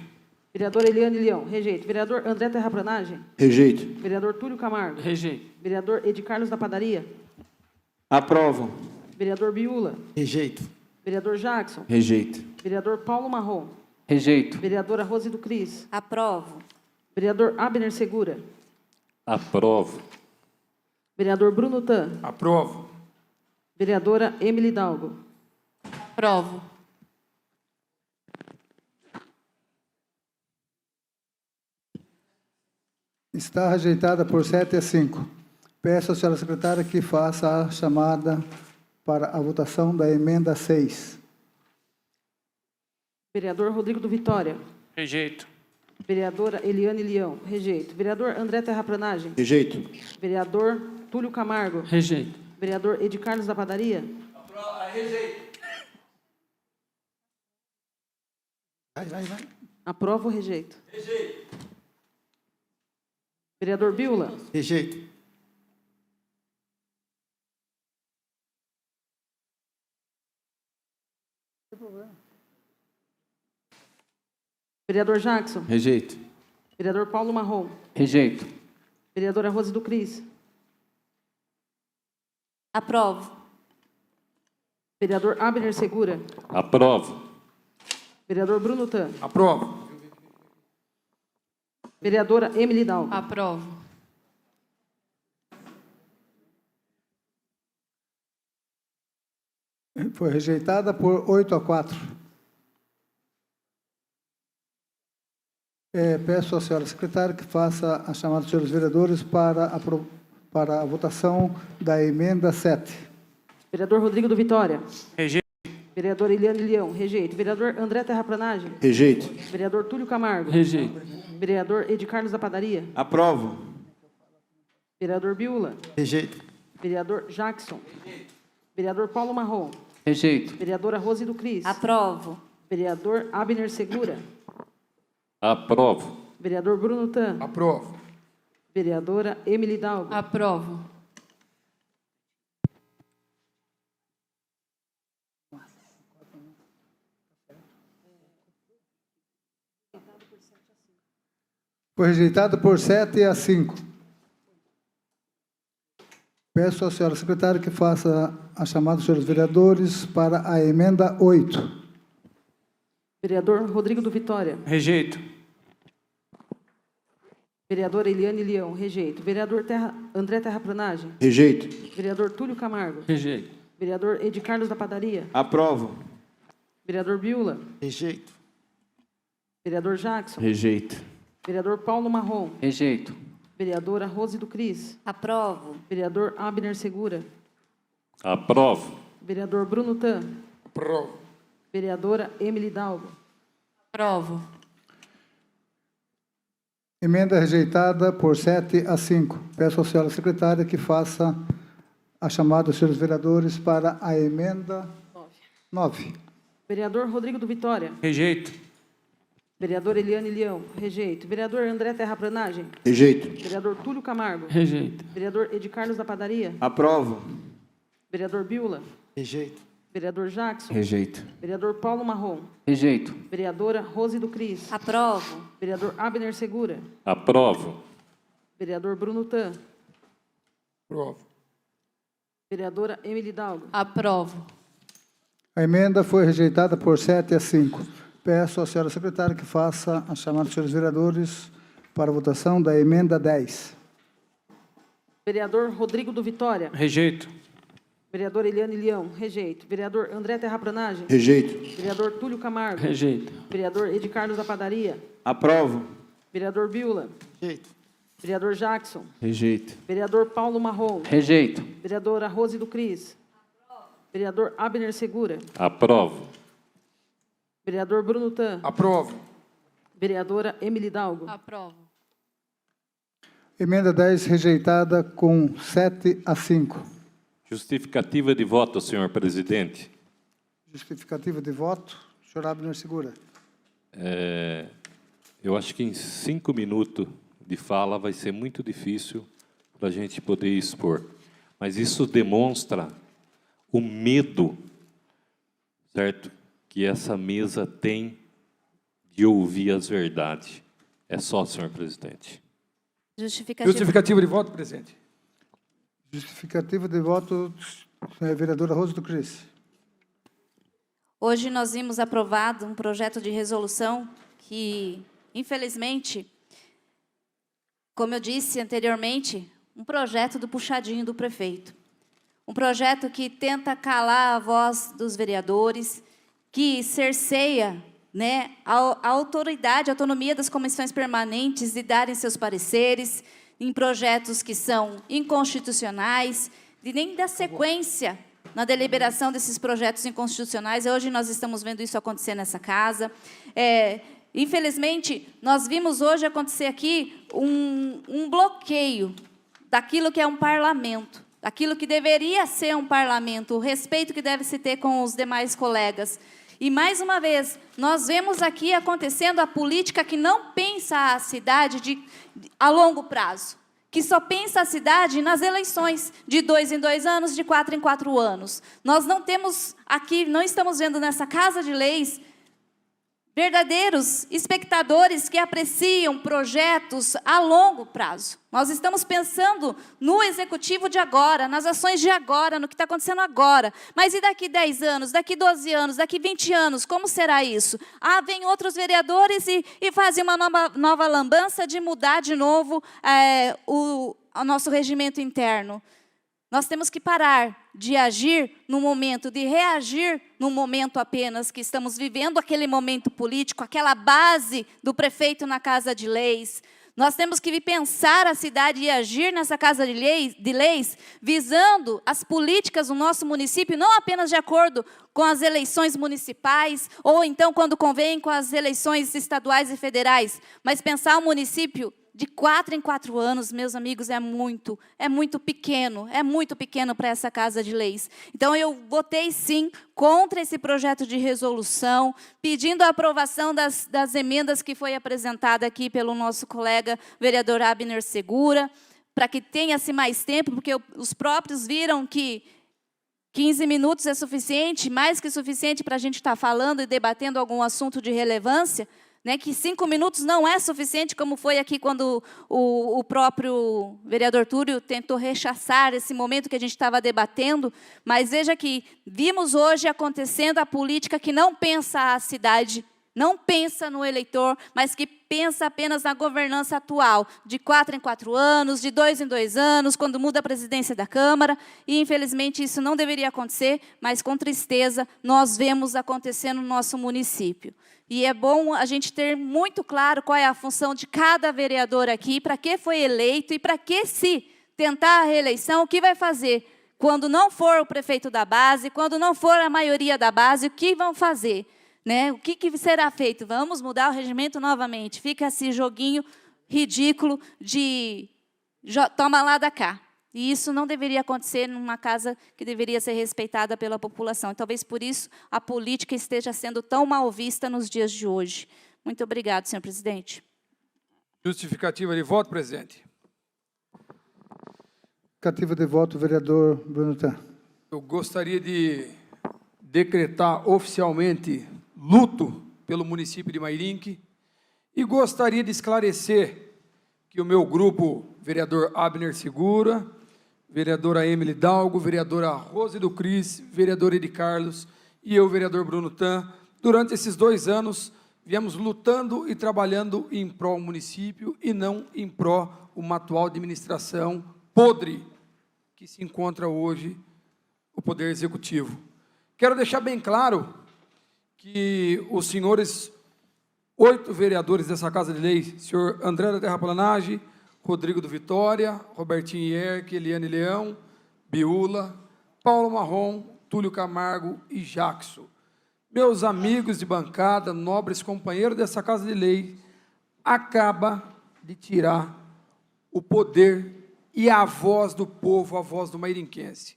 [SPEAKER 2] Vereador Eliane Leão. Rejeito. Vereador André Terraplanagem.
[SPEAKER 9] Rejeito.
[SPEAKER 2] Vereador Túlio Camargo.
[SPEAKER 7] Rejeito.
[SPEAKER 2] Vereador Edi Carlos da Padaria.
[SPEAKER 3] Aprovo.
[SPEAKER 2] Vereador Biula.
[SPEAKER 11] Rejeito.
[SPEAKER 2] Vereador Jackson.
[SPEAKER 9] Rejeito.
[SPEAKER 2] Vereador Paulo Marrom.
[SPEAKER 7] Rejeito.
[SPEAKER 2] Vereadora Rose do Cris.
[SPEAKER 5] Aprovo.
[SPEAKER 2] Vereador Abner Segura.
[SPEAKER 4] Aprovo.
[SPEAKER 2] Vereador Bruno Tan.
[SPEAKER 10] Aprovo.
[SPEAKER 2] Vereadora Emily Dalgo.
[SPEAKER 6] Aprovo.
[SPEAKER 1] Está rejeitada por 7-5. Peço à senhora secretária que faça a chamada para a votação da emenda 6.
[SPEAKER 2] Vereador Rodrigo do Vitória.
[SPEAKER 7] Rejeito.
[SPEAKER 2] Vereadora Eliane Leão. Rejeito. Vereador André Terraplanagem.
[SPEAKER 9] Rejeito.
[SPEAKER 2] Vereador Túlio Camargo.
[SPEAKER 7] Rejeito.
[SPEAKER 2] Vereador Edi Carlos da Padaria.
[SPEAKER 11] Vai.
[SPEAKER 2] Aprovo ou rejeito? Rejeito. Vereador Biula.
[SPEAKER 11] Rejeito.
[SPEAKER 2] Vereador Jackson.
[SPEAKER 9] Rejeito.
[SPEAKER 2] Vereador Paulo Marrom.
[SPEAKER 7] Rejeito.
[SPEAKER 2] Vereadora Rose do Cris.
[SPEAKER 5] Aprovo.
[SPEAKER 2] Vereador Abner Segura.
[SPEAKER 4] Aprovo.
[SPEAKER 2] Vereador Bruno Tan.
[SPEAKER 10] Aprovo.
[SPEAKER 2] Vereadora Emily Dalgo.
[SPEAKER 6] Aprovo.
[SPEAKER 1] Foi rejeitada por 8-4. Peço à senhora secretária que faça a chamada dos senhores vereadores para a votação da emenda 7.
[SPEAKER 2] Vereador Rodrigo do Vitória.
[SPEAKER 7] Rejeito.
[SPEAKER 2] Vereador Eliane Leão. Rejeito. Vereador André Terraplanagem.
[SPEAKER 9] Rejeito.
[SPEAKER 2] Vereador Túlio Camargo.
[SPEAKER 7] Rejeito.
[SPEAKER 2] Vereador Edi Carlos da Padaria.
[SPEAKER 3] Aprovo.
[SPEAKER 2] Vereador Biula.
[SPEAKER 11] Rejeito.
[SPEAKER 2] Vereador Jackson. Vereador Paulo Marrom.
[SPEAKER 7] Rejeito.
[SPEAKER 2] Vereadora Rose do Cris.
[SPEAKER 5] Aprovo.
[SPEAKER 2] Vereador Abner Segura.
[SPEAKER 4] Aprovo.
[SPEAKER 2] Vereador Bruno Tan.
[SPEAKER 10] Aprovo.
[SPEAKER 2] Vereadora Emily Dalgo.
[SPEAKER 6] Aprovo.
[SPEAKER 1] Foi rejeitado por 7-5. Peço à senhora secretária que faça a chamada dos senhores vereadores para a emenda 8.
[SPEAKER 2] Vereador Rodrigo do Vitória.
[SPEAKER 7] Rejeito.
[SPEAKER 2] Vereadora Eliane Leão. Rejeito. Vereador André Terraplanagem.
[SPEAKER 9] Rejeito.
[SPEAKER 2] Vereador Túlio Camargo.
[SPEAKER 7] Rejeito.
[SPEAKER 2] Vereador Edi Carlos da Padaria.
[SPEAKER 3] Aprovo.
[SPEAKER 2] Vereador Biula.
[SPEAKER 11] Rejeito.
[SPEAKER 2] Vereador Jackson.
[SPEAKER 9] Rejeito.
[SPEAKER 2] Vereador Paulo Marrom.
[SPEAKER 7] Rejeito.
[SPEAKER 2] Vereadora Rose do Cris.
[SPEAKER 5] Aprovo.
[SPEAKER 2] Vereador Abner Segura.
[SPEAKER 4] Aprovo.
[SPEAKER 2] Vereador Bruno Tan.
[SPEAKER 10] Aprovo.
[SPEAKER 2] Vereadora Emily Dalgo.
[SPEAKER 6] Aprovo.
[SPEAKER 1] Emenda rejeitada por 7-5. Peço à senhora secretária que faça a chamada dos senhores vereadores para a emenda 9.
[SPEAKER 2] Vereador Rodrigo do Vitória.
[SPEAKER 7] Rejeito.
[SPEAKER 2] Vereadora Eliane Leão. Rejeito. Vereador André Terraplanagem.
[SPEAKER 9] Rejeito.
[SPEAKER 2] Vereador Túlio Camargo.
[SPEAKER 7] Rejeito.
[SPEAKER 2] Vereador Edi Carlos da Padaria.
[SPEAKER 3] Aprovo.
[SPEAKER 2] Vereador Biula.
[SPEAKER 11] Rejeito.
[SPEAKER 2] Vereador Jackson.
[SPEAKER 9] Rejeito.
[SPEAKER 2] Vereador Paulo Marrom.
[SPEAKER 7] Rejeito.
[SPEAKER 2] Vereadora Rose do Cris.
[SPEAKER 5] Aprovo.
[SPEAKER 2] Vereador Abner Segura.
[SPEAKER 4] Aprovo.
[SPEAKER 2] Vereador Bruno Tan.
[SPEAKER 10] Aprovo.
[SPEAKER 2] Vereadora Emily Dalgo.
[SPEAKER 6] Aprovo.
[SPEAKER 1] A emenda foi rejeitada por 7-5. Peço à senhora secretária que faça a chamada dos senhores vereadores para a votação da emenda 10.
[SPEAKER 2] Vereador Rodrigo do Vitória.
[SPEAKER 7] Rejeito.
[SPEAKER 2] Vereador Eliane Leão. Rejeito. Vereador André Terraplanagem.
[SPEAKER 9] Rejeito.
[SPEAKER 2] Vereador Túlio Camargo.
[SPEAKER 7] Rejeito.
[SPEAKER 2] Vereador Edi Carlos da Padaria.
[SPEAKER 3] Aprovo.
[SPEAKER 2] Vereador Biula.
[SPEAKER 11] Rejeito.
[SPEAKER 2] Vereador Jackson.
[SPEAKER 9] Rejeito.
[SPEAKER 2] Vereador Paulo Marrom.
[SPEAKER 7] Rejeito.
[SPEAKER 2] Vereadora Rose do Cris. Vereador Abner Segura.
[SPEAKER 4] Aprovo.
[SPEAKER 2] Vereador Bruno Tan.
[SPEAKER 10] Aprovo.
[SPEAKER 2] Vereadora Emily Dalgo.
[SPEAKER 6] Aprovo.
[SPEAKER 1] Emenda 10 rejeitada com 7-5.
[SPEAKER 4] Justificativa de voto, senhor presidente.
[SPEAKER 1] Justificativa de voto. Senhor Abner Segura.
[SPEAKER 4] Eu acho que em 5 minutos de fala vai ser muito difícil para a gente poder expor. Mas isso demonstra o medo, certo, que essa mesa tem de ouvir as verdades. É só, senhor presidente.
[SPEAKER 10] Justificativa de voto, presidente.
[SPEAKER 1] Justificativa de voto, vereadora Rose do Cris.
[SPEAKER 5] Hoje nós vimos aprovado um projeto de resolução que, infelizmente, como eu disse anteriormente, um projeto do puxadinho do prefeito. Um projeto que tenta calar a voz dos vereadores, que cerceia, né, a autoridade, a autonomia das comissões permanentes de darem seus pareceres em projetos que são inconstitucionais, de nem dar sequência na deliberação desses projetos inconstitucionais. Hoje nós estamos vendo isso acontecer nessa casa. Infelizmente, nós vimos hoje acontecer aqui um bloqueio daquilo que é um parlamento, daquilo que deveria ser um parlamento, o respeito que deve se ter com os demais colegas. E, mais uma vez, nós vemos aqui acontecendo a política que não pensa a cidade a longo prazo, que só pensa a cidade nas eleições, de 2 em 2 anos, de 4 em 4 anos. Nós não temos aqui, não estamos vendo nessa Casa de Leis, verdadeiros espectadores que apreciam projetos a longo prazo. Nós estamos pensando no executivo de agora, nas ações de agora, no que está acontecendo agora. Mas e daqui 10 anos, daqui 12 anos, daqui 20 anos, como será isso? Vem outros vereadores e fazem uma nova lambança de mudar de novo o nosso regimento interno. Nós temos que parar de agir no momento, de reagir no momento apenas que estamos vivendo aquele momento político, aquela base do prefeito na Casa de Leis. Nós temos que pensar a cidade e agir nessa Casa de Leis, visando as políticas do nosso município, não apenas de acordo com as eleições municipais, ou então, quando convém, com as eleições estaduais e federais, mas pensar o município De 4 em 4 anos, meus amigos, é muito pequeno para essa Casa de Leis. Então, eu votei, sim, contra esse projeto de resolução, pedindo a aprovação das emendas que foi apresentada aqui pelo nosso colega vereador Abner Segura, para que tenha-se mais tempo, porque os próprios viram que 15 minutos é suficiente, mais que suficiente para a gente estar falando e debatendo algum assunto de relevância, né, que 5 minutos não é suficiente, como foi aqui quando o próprio vereador Túlio tentou rechaçar esse momento que a gente estava debatendo, mas veja que vimos hoje acontecendo a política que não pensa a cidade, não pensa no eleitor, mas que pensa apenas na governança atual, de 4 em 4 anos, de 2 em 2 anos, quando muda a presidência da Câmara, e infelizmente isso não deveria acontecer, mas com tristeza nós vemos acontecer no nosso município. E é bom a gente ter muito claro qual é a função de cada vereador aqui, para que foi eleito e para que, se tentar a reeleição, o que vai fazer? Quando não for o prefeito da base, quando não for a maioria da base, o que vão fazer? Né? O que será feito? Vamos mudar o regimento novamente. Fica esse joguinho ridículo de toma lá da cá. E isso não deveria acontecer numa casa que deveria ser respeitada pela população. E talvez por isso a política esteja sendo tão mal vista nos dias de hoje. Muito obrigado, senhor presidente.
[SPEAKER 10] Justificativa de voto, presidente.
[SPEAKER 1] Justificativa de voto, vereador Bruno Tan.
[SPEAKER 10] Eu gostaria de decretar oficialmente luto pelo município de Mairinque e gostaria de esclarecer que o meu grupo, vereador Abner Segura, vereadora Emily Dalgo, vereadora Rose do Cris, vereador Edi Carlos e eu, vereador Bruno Tan, durante esses 2 anos, viemos lutando e trabalhando em pró do município e não em pró uma atual administração podre que se encontra hoje o Poder Executivo. Quero deixar bem claro que os senhores 8 vereadores dessa Casa de Lei, senhor André da Terraplanagem, Rodrigo do Vitória, Robertinho Ierque, Eliane Leão, Biula, Paulo Marrom, Túlio Camargo e Jackson. Meus amigos de bancada, nobres companheiros dessa Casa de Lei, acaba de tirar o poder e a voz do povo, a voz do mairinquense.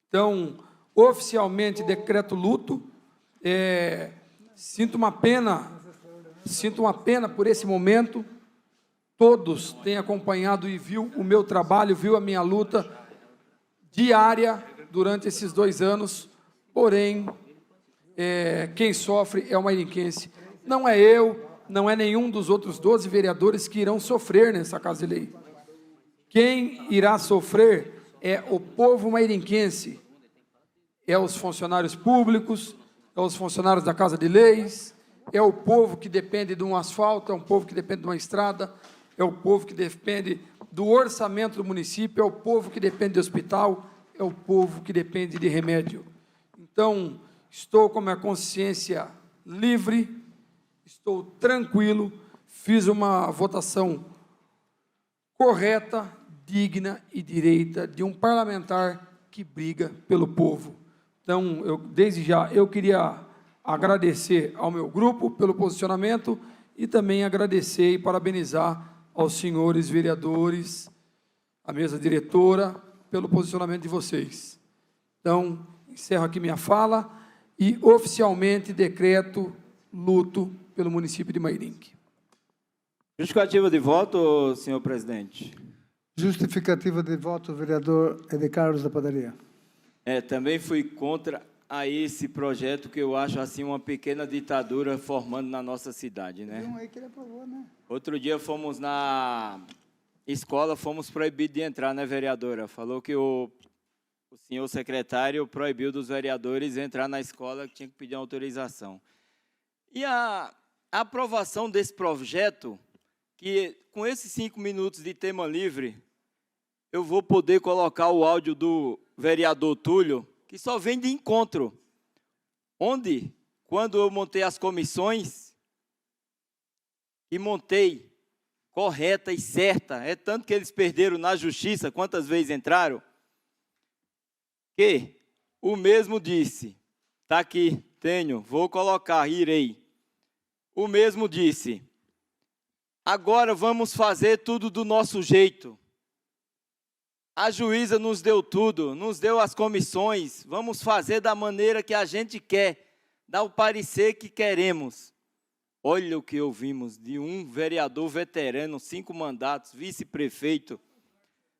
[SPEAKER 10] Então, oficialmente, decreto luto. Sinto uma pena por esse momento. Todos têm acompanhado e viu o meu trabalho, viu a minha luta diária durante esses 2 anos. Porém, quem sofre é o mairinquense. Não é eu, não é nenhum dos outros 12 vereadores que irão sofrer nessa Casa de Lei. Quem irá sofrer é o povo mairinquense, é os funcionários públicos, é os funcionários da Casa de Leis, é o povo que depende de um asfalto, é o povo que depende de uma estrada, é o povo que depende do orçamento do município, é o povo que depende de hospital, é o povo que depende de remédio. Então, estou com a minha consciência livre, estou tranquilo, fiz uma votação correta, digna e direita de um parlamentar que briga pelo povo. Então, desde já, eu queria agradecer ao meu grupo pelo posicionamento e também agradecer e parabenizar aos senhores vereadores, à mesa diretora, pelo posicionamento de vocês. Então, encerro aqui minha fala e oficialmente decreto luto pelo município de Mairinque.
[SPEAKER 3] Justificativa de voto, senhor presidente.
[SPEAKER 1] Justificativa de voto, vereador Edi Carlos da Padaria.
[SPEAKER 3] Também fui contra a esse projeto que eu acho assim uma pequena ditadura formando na nossa cidade, né?
[SPEAKER 1] Tem um aí que ele aprovou, né?
[SPEAKER 3] Outro dia fomos na escola, fomos proibidos de entrar, né, vereadora? Falou que o senhor secretário proibiu dos vereadores entrar na escola, que tinha que pedir autorização. E a aprovação desse projeto, que com esses 5 minutos de tema livre, eu vou poder colocar o áudio do vereador Túlio, que só vem de encontro, onde, quando eu montei as comissões, e montei correta e certa, é tanto que eles perderam na justiça, quantas vezes entraram, que o mesmo disse, está aqui, tenho, vou colocar, irei, o mesmo disse Agora vamos fazer tudo do nosso jeito. A juíza nos deu tudo, nos deu as comissões. Vamos fazer da maneira que a gente quer, dar o parecer que queremos. Olha o que ouvimos de um vereador veterano, 5 mandatos, vice-prefeito.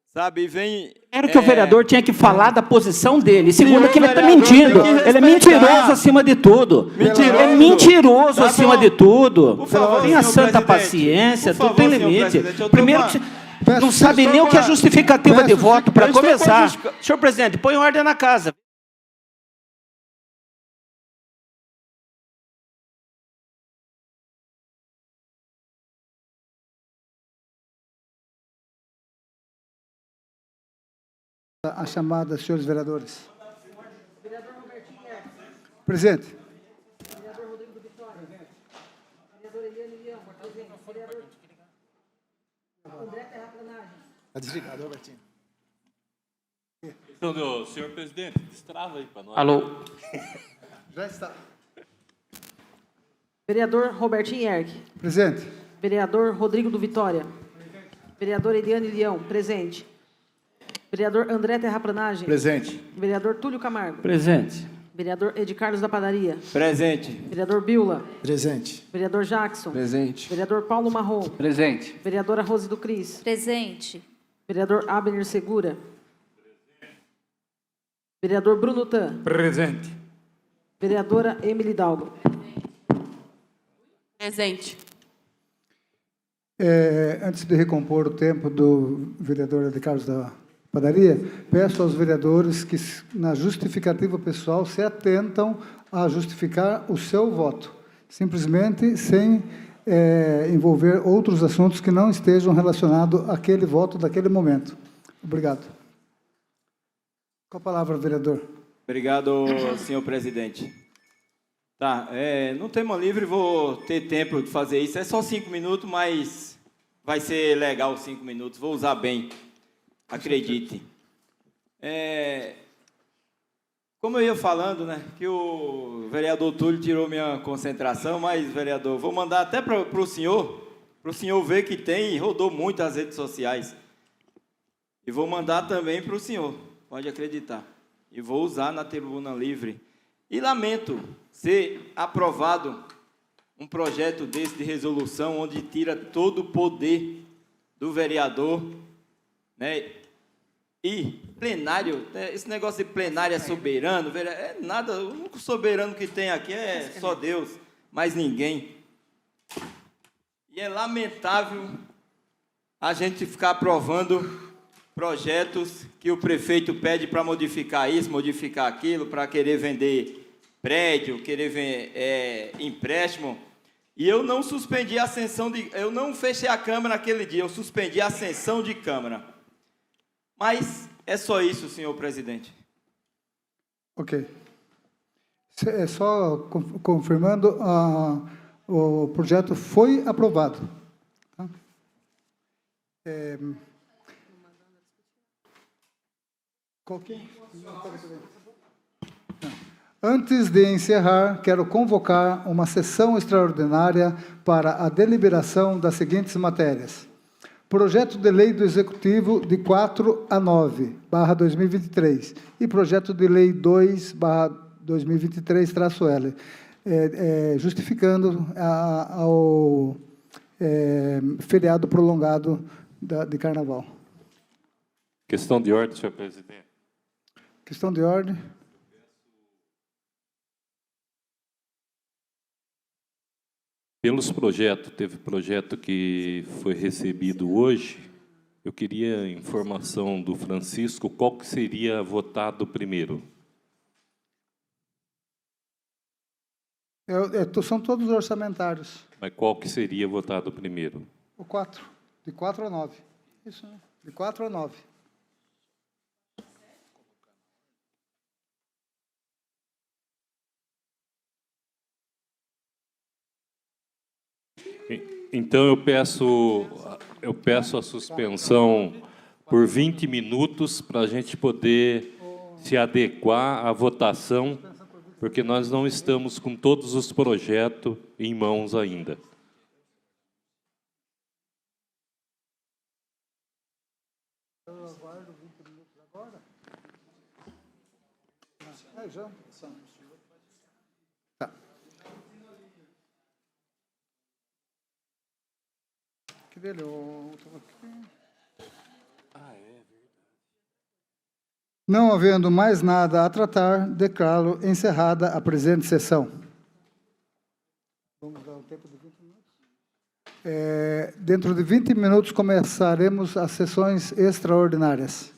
[SPEAKER 3] Sabe, vem...
[SPEAKER 8] Era que o vereador tinha que falar da posição dele. Segundo, que ele está mentindo. Ele é mentiroso acima de tudo.
[SPEAKER 3] Mentiroso.
[SPEAKER 8] É mentiroso
[SPEAKER 3] Tá
[SPEAKER 8] acima
[SPEAKER 3] bom.
[SPEAKER 8] de tudo.
[SPEAKER 3] Por favor,
[SPEAKER 8] Tenha
[SPEAKER 3] senhor
[SPEAKER 8] santa
[SPEAKER 3] presidente.
[SPEAKER 8] paciência,
[SPEAKER 3] Por
[SPEAKER 8] tudo
[SPEAKER 3] favor,
[SPEAKER 8] tem
[SPEAKER 3] senhor
[SPEAKER 8] limite.
[SPEAKER 3] presidente, eu tô
[SPEAKER 8] Primeiro,
[SPEAKER 3] com a-
[SPEAKER 8] que você não sabe nem o que é justificativa de voto para começar. Senhor presidente, põe ordem na casa.
[SPEAKER 1] A chamada, senhores vereadores. Presidente.
[SPEAKER 11] Está desligado, Robertinho.
[SPEAKER 4] Então, senhor presidente, destrava aí para nós.
[SPEAKER 7] Alô?
[SPEAKER 1] Já está.
[SPEAKER 2] Vereador Robertinho Yerg.
[SPEAKER 1] Presidente.
[SPEAKER 2] Vereador Rodrigo do Vitória. Vereador Eliane Leão, presente. Vereador André Terraplanagem.
[SPEAKER 11] Presente.
[SPEAKER 2] Vereador Túlio Camargo.
[SPEAKER 8] Presente.
[SPEAKER 2] Vereador Ed Carlos da Padaria.
[SPEAKER 3] Presente.
[SPEAKER 2] Vereador Biula.
[SPEAKER 11] Presente.
[SPEAKER 2] Vereador Jackson.
[SPEAKER 9] Presente.
[SPEAKER 2] Vereador Paulo Marrom.
[SPEAKER 7] Presente.
[SPEAKER 2] Vereadora Rose do Cris.
[SPEAKER 5] Presente.
[SPEAKER 2] Vereador Abner Segura. Vereador Bruno Tan.
[SPEAKER 10] Presente.
[SPEAKER 2] Vereadora Emily Dalgo.
[SPEAKER 6] Presente.
[SPEAKER 1] Antes de recompor o tempo do vereador de Carlos da Padaria, peço aos vereadores que, na justificativa pessoal, se atentam a justificar o seu voto, simplesmente sem envolver outros assuntos que não estejam relacionados àquele voto daquele momento. Obrigado. Com a palavra, vereador.
[SPEAKER 3] Obrigado, senhor presidente. Tá, no tema livre vou ter tempo de fazer isso. É só 5 minutos, mas vai ser legal 5 minutos. Vou usar bem, acredite. Como eu ia falando, né, que o vereador Túlio tirou minha concentração, mas, vereador, vou mandar até para o senhor ver que tem, rodou muito as redes sociais. E vou mandar também para o senhor, pode acreditar. E vou usar na tribuna livre. E lamento ser aprovado um projeto desse de resolução onde tira todo o poder do vereador, né? E plenário, esse negócio de plenário é soberano, é nada, o único soberano que tem aqui é só Deus, mais ninguém. E é lamentável a gente ficar aprovando projetos que o prefeito pede para modificar isso, modificar aquilo, para querer vender prédio, querer empréstimo. E eu não suspendi a ascensão eu não fechei a Câmara naquele dia, eu suspendi a ascensão de Câmara. Mas é só isso, senhor presidente.
[SPEAKER 1] Ok. Só confirmando, o projeto foi aprovado. Tá? Qual que é? Antes de encerrar, quero convocar uma sessão extraordinária para a deliberação das seguintes matérias. Projeto de Lei do Executivo de 4 a 9, /2023, e Projeto de Lei 2/2023-L, justificando ao feriado prolongado de Carnaval.
[SPEAKER 4] Questão de ordem, senhor presidente.
[SPEAKER 1] Questão de ordem.
[SPEAKER 4] Pelos projetos, teve projeto que foi recebido hoje, eu queria informação do Francisco, qual que seria votado primeiro?
[SPEAKER 1] São todos orçamentários.
[SPEAKER 4] Mas qual que seria votado primeiro?
[SPEAKER 1] O 4, de 4 a 9. Isso, né? De 4 a 9.
[SPEAKER 4] Então, eu peço a suspensão por 20 minutos para a gente poder se adequar à votação, porque nós não estamos com todos os projetos em mãos ainda.
[SPEAKER 1] Eu aguardo 20 minutos agora. Já. Tá. Que dele? Não havendo mais nada a tratar, declaro encerrada a presente sessão. Vamos dar um tempo de 20 minutos? Dentro de 20 minutos começaremos as sessões extraordinárias.